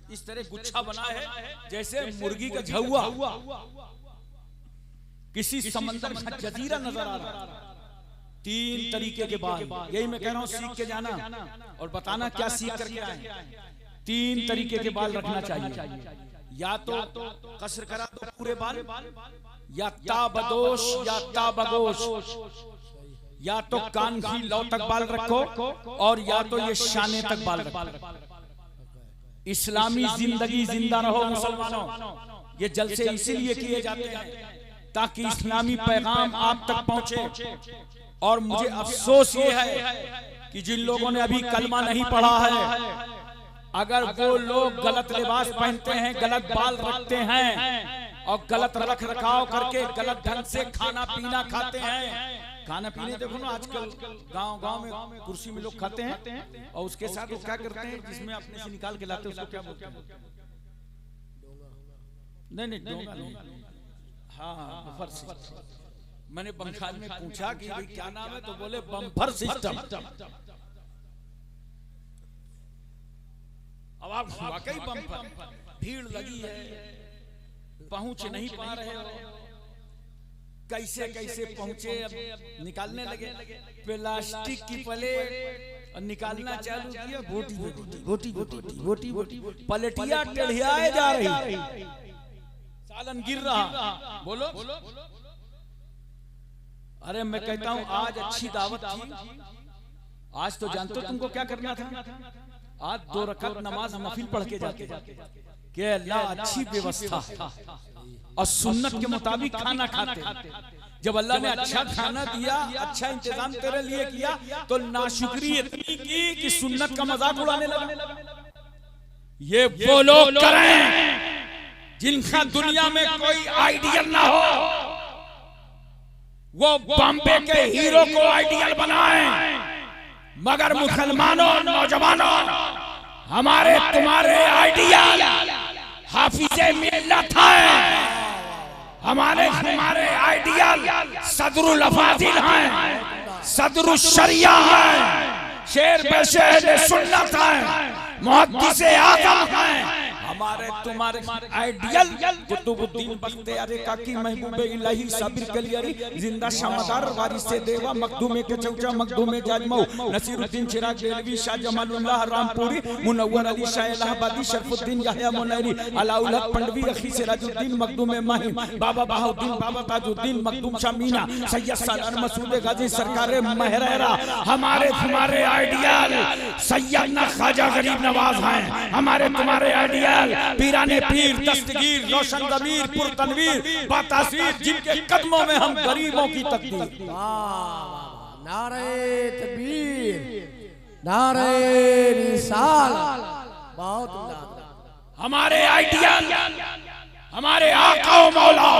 इस तरह गुच्छा बना है जैसे मुर्गी का झुआ, किसी समंदर का जजीरा नजर आ रहा। 3 तरीके के बाल। यही मैं कह रहा हूँ, सीख के जाना और बताना क्या सीख करके आए। 3 तरीके के बाल रखना चाहिए। या तो कसर करा दो पूरे बाल, या ताबदोश या ताबगोश, या तो कान की लौ तक बाल रखो, और या तो ये शाने तक बाल रखो। इस्लामी जिंदगी जिंदा रहो मुसलमानों। ये जलसे इसीलिए किए जाते हैं ताकि इस्लामी पैगाम आप तक पहुंचे। और मुझे अफसोस ये है कि जिन लोगों ने अभी कलमा नहीं पढ़ा है, अगर वो लोग गलत लिबास पहनते हैं, गलत बाल रखते हैं, और गलत रख रखाव करके गलत ढंग से खाना पीना खाते हैं। खाना पीने देखो ना आजकल गांव में कुर्सी में लोग खाते हैं, और उसके साथ वो क्या करते हैं, जिसमें अपने से निकाल के लाते हैं उसको क्या बोलते हैं? नहीं डोंगा नहीं, हाँ बम्फर सिस्टम। मैंने बंगाल में पूछा कि भाई क्या नाम है, तो बोले बम्फर सिस्टम। अब आप वाकई बम्फर, भीड़ लगी है, पहुंच नहीं पा रहे हो, कैसे कैसे पहुंचे। अब निकालने लगे प्लास्टिक की प्लेट, निकालना चालू किया, बोटी पलटिया टेढ़ियाए जा रही, सालन गिर रहा। बोलो अरे मैं कहता हूं आज अच्छी दावत थी। आज तो जानते हो तुमको क्या करना था? आज 2 रकात नमाज महफिल पढ़ के जाते कि अल्लाह अच्छी व्यवस्था और सुन्नत के मुताबिक खाना खाते। जब अल्लाह ने अच्छा खाना दिया, अच्छा इंतजाम तेरे लिए किया, तो नाशुक्री इतनी की कि सुन्नत का मजाक उड़ाने लगा। ये वो लोग करें जिनका दुनिया में कोई आइडियल ना हो, वो बॉम्बे के हीरो को आइडियल बनाएं। मगर मुसलमानों, नौजवानों, हमारे तुम्हारे आइडियल हाफिजे मिल्लत हैं, हमारे तुम्हारे आइडियल सदरुल अफाजिल हैं, सदरुल शरिया हैं, शेर पे शेर सुन्नत हैं, मुहद्दिसे आज़म हैं। हमारे तुम्हारे आइडियल कुतुबुद्दीन बख्तियार काकी, महबूबे इलाही, साबिर कलियारी, जिंदा शामदार, वारिसे देवा, मखदूमे के चौचा, मखदूमे जाजमऊ, नसीरुद्दीन चिराग देलवी, शाह जमालुल्लाह रामपुरी, मुनव्वर अली शाह इलाहाबादी, शरफुद्दीन याहया मुनैरी, अलाउल हक पंडवी, अखी सिराजुद्दीन, मखदूमे माहिम, बाबा बहाउद्दीन, बाबा ताजुद्दीन, मखदूम शाह मीना, सैयद सालार मसूद गाजी, सरकारे महरेरा। हमारे तुम्हारे आइडियल सैयदना ख्वाजा गरीब नवाज हैं। हमारे तुम्हारे आइडियल पीराने पीर, दस्तगीर, रोशन दमीर, पुरतनवीर, बातासीर, जिनके कदमों में हम गरीबों की तकदीर। नारे तकबीर, नारे रिसालत। बहुत हमारे आइडियल, हमारे आका व मौला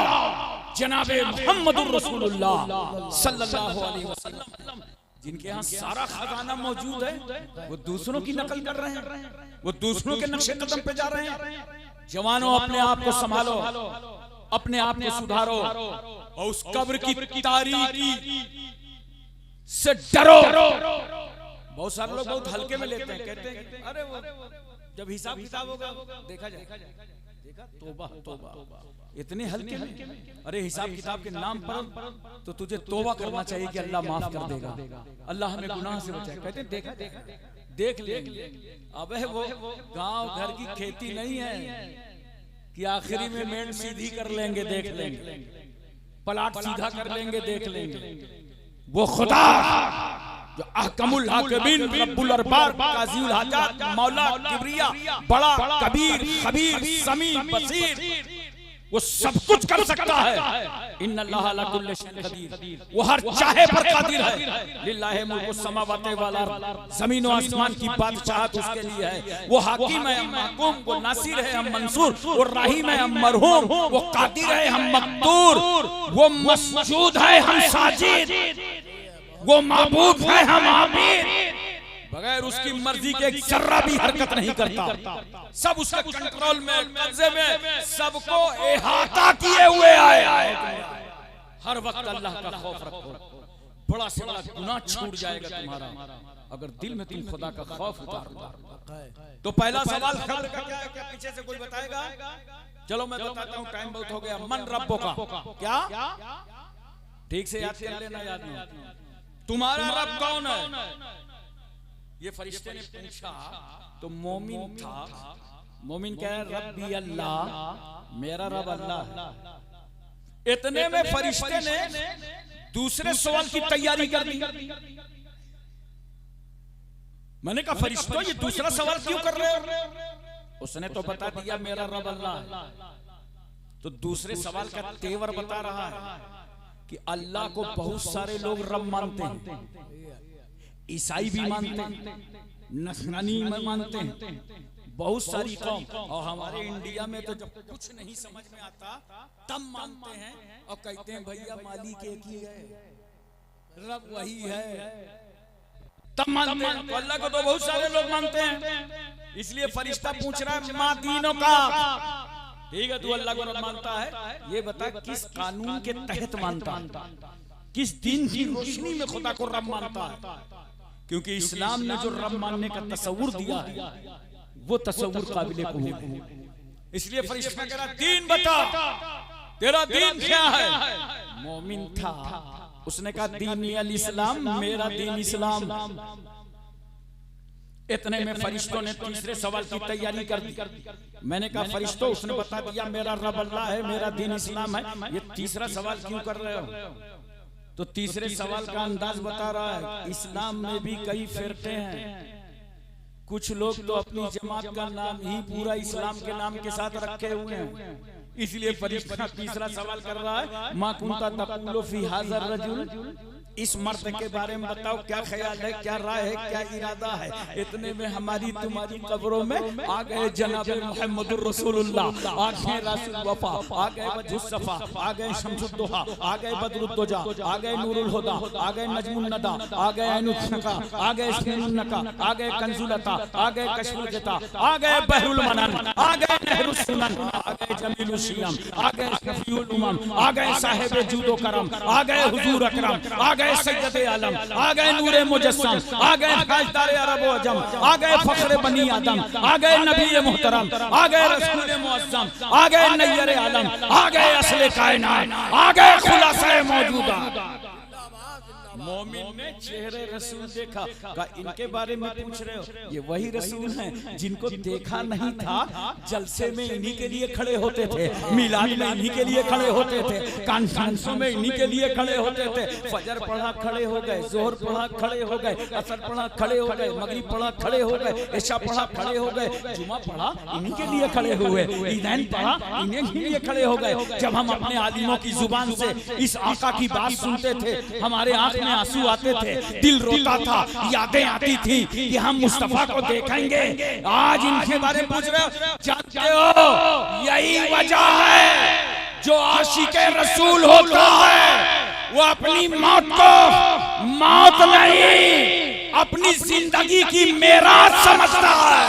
जनाबे मुहम्मदुर रसूलुल्लाह सल्लल्लाहु अलैहि वसल्लम, जिनके यहाँ सारा खजाना मौजूद है, वो दूसरों की नकल कर रहे हैं, वो दूसरों के नक्शे कदम पे जा रहे हैं। जवानों, अपने आप को संभालो, अपने आप को सुधारो और उस कब्र की तारीकी से डरो। बहुत सारे लोग बहुत हल्के में लेते हैं, कहते हैं अरे वो जब हिसाब किताब होगा देखा जाएगा। देखा, तौबा तौबा, इतने हल्के में। अरे हिसाब किताब के नाम पर तो तुझे तौबा करना चाहिए कि अल्लाह माफ कर देगा, अल्लाह हमें गुनाह से बचाए। कहते देखा देख ले। अबे वो गांव घर की खेती नहीं है कि आखिरी में मेड़ सीधी कर लेंगे, देख लेंगे, पलाट सीधा कर लेंगे, देख लेंगे। वो खुदा जो अहकमुल हाकिमीन, रब्बुल अरबाब, काज़ीउल हाजात, मौला किबरिया, बड़ा कबीर, खबीर, समी, बसीर, वो सब कुछ कर सकता है। इन्नल्लाह अला कुल्लि शैइन कदीर, वो हर चाहे पर कादिर है। लिल्लाहि मुल्कु समावाति वल अर्द, जमीन और आसमान की बादशाहत उसके लिए है। वो हाकिम है, हम महकूम, वो नासिर है, हम मंसूर, वो राहीम है, हम मरहूम, वो कादिर है, हम मक़दूर, वो मसजूद है, हम साजिद, वो महबूब है, हम आमिर। बगैर उसकी मर्जी के एक जर्रा भी हरकत नहीं करता, सब उसके कंट्रोल में, कब्जे में, सबको इहाता किए हुए आए। हर वक्त अल्लाह का खौफ रखो, बड़ा से बड़ा गुनाह छूट जाएगा तुम्हारा अगर दिल में तुम खुदा का खौफ उतार दो। तो पहला सवाल खबर का क्या है? क्या पीछे से कोई बताएगा? चलो मैं बताता हूँ, टाइम बहुत हो गया। मन रब्बो का क्या? ठीक से याद कर लेना, याद नहीं। तुम्हारा रब कौन है? ये फरिश्ते ने पूछा तो मोमिन था। मोमिन कह रब्बी अल्लाह, मेरा रब अल्लाह है। इतने में फरिश्ते ने दूसरे सवाल की तैयारी कर दी। मैंने कहा फरिश्तों, ये दूसरा सवाल क्यों कर रहे हो? उसने तो बता दिया मेरा रब अल्लाह है। तो दूसरे सवाल का तेवर बता रहा है कि अल्लाह को बहुत सारे लोग रब मानते हैं, ईसाई भी मानते हैं, नसरानी मानते हैं, बहुत सारी कौम। और हमारे इंडिया में तो जब कुछ नहीं समझ में आता तब मानते हैं और कहते हैं भैया मालिक एक ही है, रब वही है, तब मानते हैं। तो अल्लाह को तो बहुत सारे लोग मानते हैं। इसलिए फरिश्ता पूछ रहा है माँ दीनों का, ठीक है, तू अल्लाह को रब मानता है, ये बता किस कानून के तहत मानता है, किस दिन की रोशनी में खुदा को रब मानता है? क्योंकि इस्लाम ने जो रब मानने का तस्वुर दिया है वो तस्वुर काबिले कबूल है। इसलिए फरिश्ता कह रहा दीन बता, तेरा दीन क्या है? मोमिन था, उसने कहा दीन अल इस्लाम, मेरा दीन इस्लाम। इतने में फरिश्तों ने तीसरे सवाल की तैयारी कर दी। मैंने कहा फरिश्तों, उसने बता दिया मेरा रब अल्लाह है, मेरा दीन इस्लाम है, ये तीसरा सवाल क्यों कर रहे हो? तो तीसरे सवाल का अंदाज बता रहा है। इस्लाम में भी कई फिरके हैं, कुछ लोग तो अपनी जमात का नाम ही पूरा इस्लाम के नाम के साथ रखे हुए हैं। इसलिए फरिश्ता तीसरा सवाल कर रहा है मा कुंता तक़ूलु फी हाज़ा रजुल, इस मर्द के बारे में बताओ, क्या ख्याल है, क्या राय है, क्या इरादा है। इतने में हमारी तुम्हारी कब्रों में आ गए जनाब मुहम्मदुर रसूलुल्लाह, आ गए रासुल वफा, आ गए वजहुस सफा, आ गए शम्सुद्दुहा, आ गए बदरुद्दुजा, आ गए नूरुल हुदा, आ गए नजमुन नदा, आ गए ऐनुन नका, आ गए इस्मुन नका, आ गए कंजुलता, आ गए कशफुल गता, आ गए बहरुल मनन, आ गए नहरुस सुनन, आ गए जमीलुल शियम, आ गए शफीउल उमम, आ गए साहिब जूदो करम, आ गए हुजूर अकरम, आ गए सैयद आलम, आ गए नूरे मुजस्सम, आ गए ताजदार अरब व अजम, आ गए फख्र बनी आदम, आ गए नबी मुहतरम, आ गए रसूल मुअज्जम, आ गए नय्यर आलम, आ गए असले कायनात, आ गए खुलासा मौजूदा। मोमिन ने चेहरे रसूल देखा, का इनके बारे में पूछ रहे हो, ये वही रसूल हैं जिनको देखा नहीं था। जलसे में इन्हीं के लिए खड़े होते थे, मिलाद में इन्हीं के लिए खड़े होते थे, कॉन्फ्रेंसों में इन्हीं के लिए खड़े होते थे। फजर पढ़ा खड़े हो गए, जोहर पढ़ा खड़े हो गए, असर पढ़ा खड़े हो गए, मगरिब पढ़ा खड़े हो गए, इशा पढ़ा खड़े हो गए, जुमा पढ़ा इन्हीं के लिए खड़े हुए, ईदैन पढ़ा इन्हीं के लिए खड़े हो गए। जब हम अपने आलिमों की जुबान से इस आका की बात सुनते थे, हमारे आंख में आंसू आते थे, दिल रोता था, यादें आती थी कि हम मुस्तफा को देखेंगे। आज इनके बारे में पूछ रहे हो, जानते हो यही वजह है जो आशिके रसूल होता है वो अपनी मौत को मौत नहीं, अपनी जिंदगी की मेराज समझता है।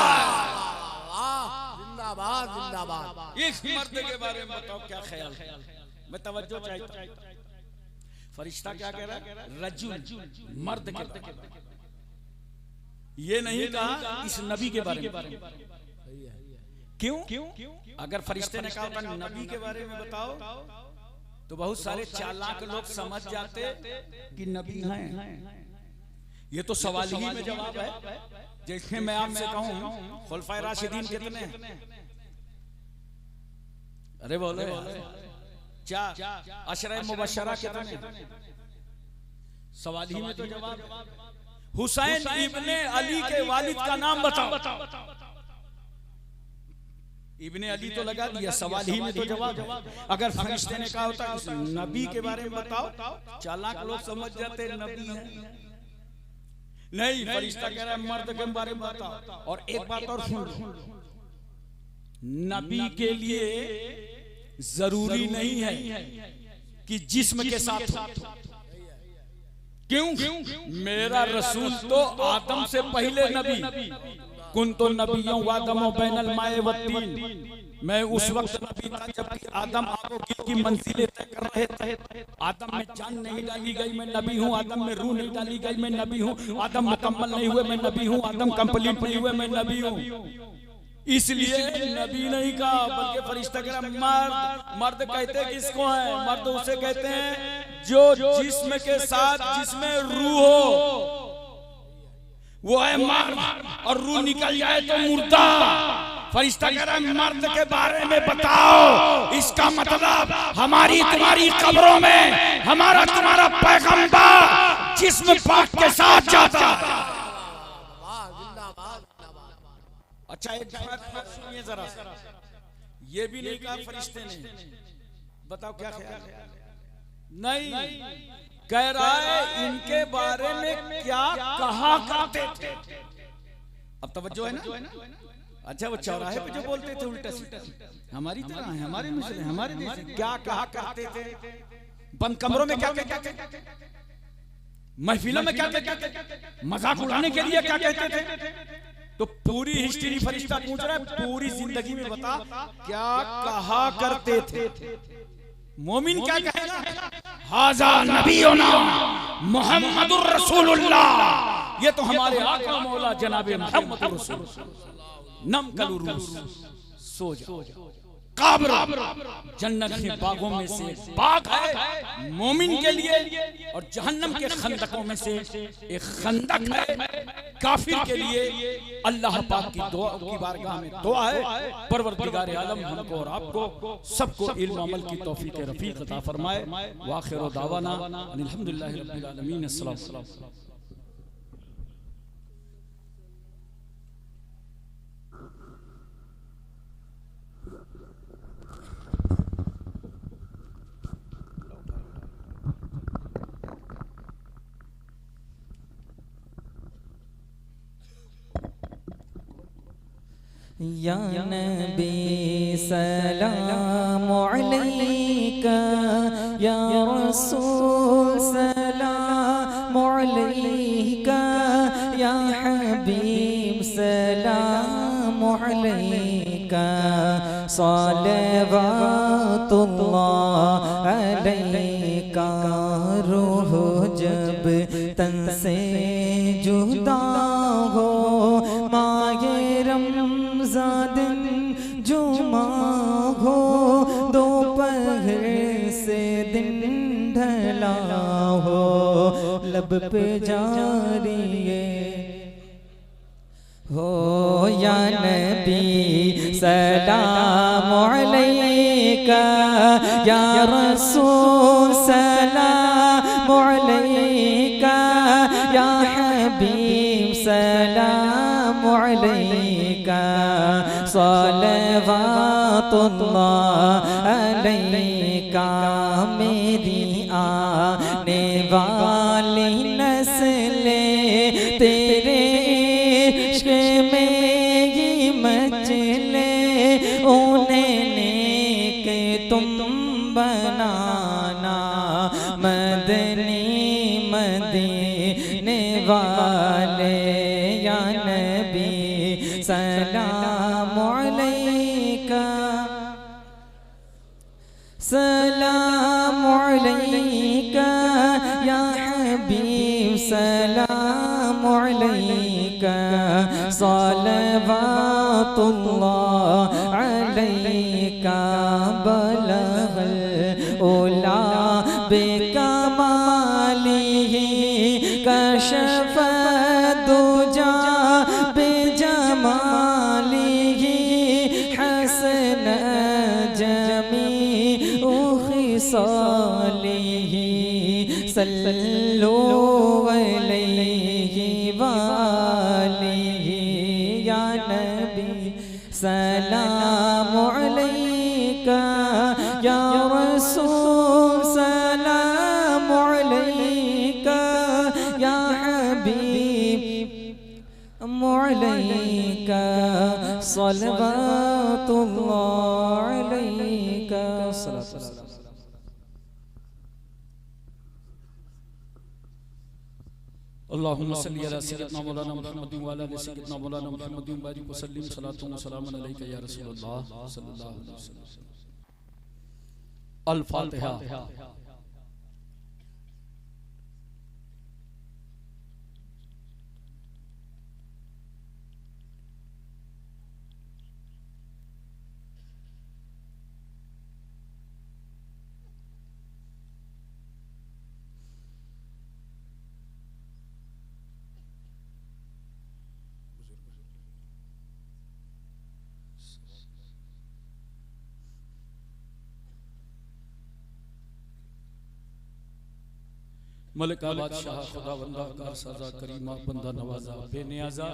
जिंदाबाद जिंदाबाद। इस मर्द के बारे में बताओ क्या ख्याल है, मैं तवज्जो चाहता हूं। फरिश्ता क्या कह रहा है, रजूल मर्द के बारे में, ये नहीं कहा इस नबी के बारे में। क्यों? अगर फरिश्ते ने कहा था नबी के बारे में बताओ तो बहुत सारे चालाक लोग समझ जाते कि नबी हैं। ये तो सवाल ही में जवाब है। जैसे मैं आपसे कहूं खुलफाए राशिदीन कितने हैं? अरे बोले चार। अशरा मुबशरा कितने? सवाल ही में तो जवाब। हुसैन इब्ने अली के वालिद का नाम बताओ। इब्ने अली तो लगा दिया, सवाल ही में तो जवाब। अगर फरिश्ते ने कहा होता नबी के बारे में बताओ, चालाक लोग समझ जाते नबी है। नहीं, फरिश्ता कह रहा है मर्द के बारे में बताओ। और एक बात और सुन लो, नबी के लिए जरूरी नहीं है कि जिस्म के साथ हो। क्यों? मेरा रसूल तो आदम से पहले नबी, कुन तो नबियों वादमो बैनल माए वत्तीन, मैं उस वक्त नबी था जबकि आदम आगो की मंजिलें तय कर रहे थे। आदम में जान नहीं डाली गई, मैं नबी हूँ। आदम में रूह नहीं डाली गई, मैं नबी हूँ। आदम मुकम्मल नहीं हुए, मैं नबी हूँ। आदम कंप्लीट नहीं हुए, मैं नबी हूँ। इसलिए नबी नहीं कहा, बल्कि फरिश्ता कह रहा मर्द कहते किसको है? मर्द उसे कहते हैं जो जिस्म के साथ जिसमें रूह हो, वो है मर्द। और रूह निकल जाए तो मुर्दा। फरिश्ता कह रहा है मर्द के बारे में बताओ। इसका मतलब हमारी तुम्हारी कब्रों में हमारा तुम्हारा पैगंबर जिस्म पाक के साथ जाता है। अच्छा, एक बात सुनिए जरा, ये भी नहीं कहा फरिश्ते ने, बताओ क्या ख्याल है? नहीं, कह रहा है इनके बारे में क्या कहा करते थे। अब तवज्जो है ना? अच्छा, वो चौराहे पे जो बोलते थे उल्टा सीधा, हमारी तरह है, हमारे मिसल है, हमारे देश, क्या कहा करते थे? बंद कमरों में क्या कहते थे? महफिलों में क्या कहते थे? मजाक उड़ाने के लिए क्या कहते थे? तो पूरी हिस्ट्री फरिश्ता पूछ रहा है, पूरी जिंदगी में बता क्या कहा करते थे? मोमिन क्या कहेगा? हाजा नबीना मुहम्मदुर रसूलुल्लाह, ये तो हमारे आका मौला जनाबे मुहम्मदुर रसूलुल्लाह। नम कलू रूस, सो जा। कब्र जन्नत के बागों में से बाग है मोमिन के लिए, और जहन्नम के खंदकों में से एक खंदक है काफिर के लिए। अल्लाह पाक की दुआ की बारगाह में दुआ है, परवरदिगार आलम हमको और आपको सबको इल्म अमल की तौफीक रफीक अता फरमाए। व आखिर दावाना अल्हम्दुलिल्लाहि रब्बिल आलमीन। अस्सलाम। या नबी सलाम अलैका या रसूल सलाम अलैका या हबीब सलाम अलैका सलवातुल्लाह अलैका। रूह जब तन से जुदा हो माये रमज़ान जुमा हो दोपहर से दिन ढला हो लब पे जारी हो या नबी सलाम अलैका या रसूल सलाम अलैका या हबीब सलाम अलैका सलवातुल्लाह अलैका। मेरी आने वाली नस्लें तेरे इश्क़ में ही मचले उन्हें नेक तुम बनाना मदनी मदीने वाले या नबी सलाम अलैका सलाम अलैका या हबीब सलाम अलैका सलवातुल्लाह अलैका। बलगल उला बेकमालिही कशफ दुजा बेजमालिही हसन जमीउ खिसालिही सल्लु अलैहि वालिही या नबी सलाम अलैका या रसूल सलाम अलैका या हबीब अलैका सलवातुल्लाह अलैका। अल्लाहुम्मा सल्ली अला सय्यिदना मौलाना मुहम्मदिन व अला सय्यिदना मौलाना मुहम्मदिन बारिक व सल्लिम सलातु व सलामुन अलैका या रसूलल्लाह सल्लल्लाहु अलैहि वसल्लम। अल फातिहा। मलिका बादशाह खुदा बंदा कार साजा करीमा बंदा नवाजा बेनियाजा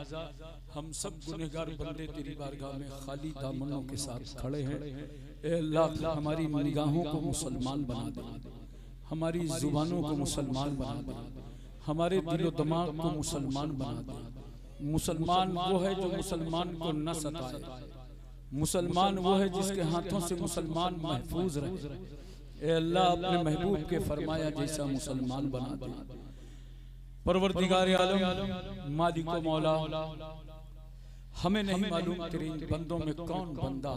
हम सब गुनहगार बंदे तेरी बारगाह में खाली दामनों के साथ खड़े हैं। ए अल्लाह हमारी निगाहों को मुसलमान बना दे, हमारी जुबानों को मुसलमान बना दे, हमारे दिलो दिमाग को मुसलमान बना दे। मुसलमान वो है जो मुसलमान को न सताए, मुसलमान वो है जिसके हाथों से मुसलमान महफूज रहे। ए अल्लाह अपने महबूब के फरमाया जैसा मुसलमान बना दे। परवरदिगार आलम मालिक व मौला, हमें नहीं मालूम तेरे इन बंदों में कौन बंदा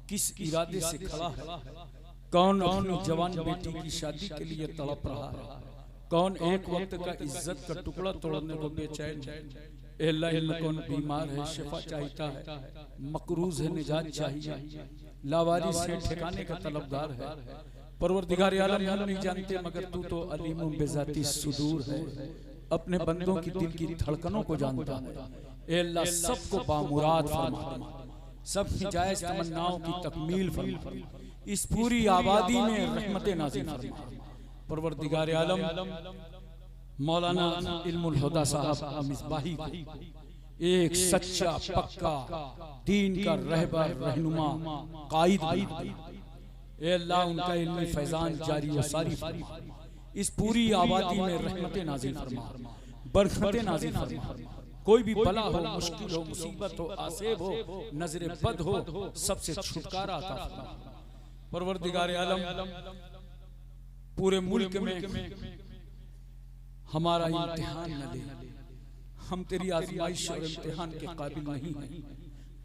किस इरादे से खड़ा है, कौन अपनी जवान बेटी की शादी के लिए तड़प रहा है, कौन एक वक्त का इज्जत का टुकड़ा तोड़ने को बेचैन है। ए अल्लाह कौन बीमार है शिफा चाहता है, मकरूज है निजात चाहिए, लावारिस है ठिकाने का तलबगार है। परवरदिगार आलम हम नहीं जानते मगर तू तो अलीमुम बिज़ाती सुदूर है, अपने बंदों की दिल की धड़कनों को जानता है। ए अल्लाह सबको बामुराद फरमा, सब की जायज तमन्नाओं की तकमील फरमा, इस पूरी आबादी में रहमतें नाज़िल फरमा। परवरदिगार आलम मौलाना इल्मुल हुदा साहब मिसबाही को एक सच्चा पक्का दीन का रहबर रहनुमा कायद बना। ए अल्लाह उनका इल्मी फैजान जारी व सारी फरमा, इस पूरी आबादी में रहमतें नाज़िल फरमा, बरकतें नाज़िल फरमा। कोई भी बला हो, मुश्किल हो, मुसीबत हो, आसेब हो, नजर बद हो, सबसे छुटकारा अता फरमा। परवरदिगार आलम पूरे मुल्क में हमारा इम्तिहान न ले। हम तेरी आजमाइश और इम्तिहान के काबिल नहीं हैं।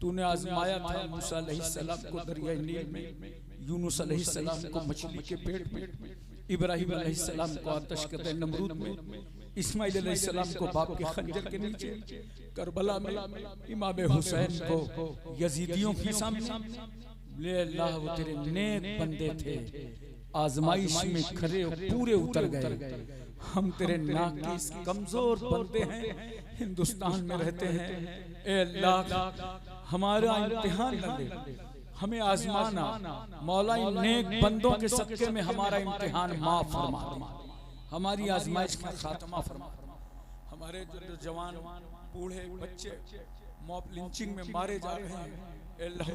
तूने आजमाया था मूसा अलैहिस्सलाम को दरिया नील में, यूनुस अलैहिस्सलाम को मछली के पेट में, इब्राहिम अलैहिस्सलाम को आतश के नमरूद में, इस्माइल अलैहिस्सलाम को बाप के खंजर के नीचे, करबला में इमाम हुसैन को यजीदियों के सामने। ले अल्लाह वो तेरे नेक बंदे थे, आजमाइश में खरे पूरे उतर गए। हम तेरे नाकिस कमजोर बंदे हैं, हिंदुस्तान में रहते हैं। ए अल्लाह हमारा इम्तिहान न ले, हमें आजमाना। मौला इन नेक बंदों के सदके में हमारा इम्तिहान माफ फरमा, हमारी आजमाइश का खात्मा फरमा। हमारे जो जवान बूढ़े बच्चे मॉब लिंचिंग में मारे जा रहे हैं, अल्लाह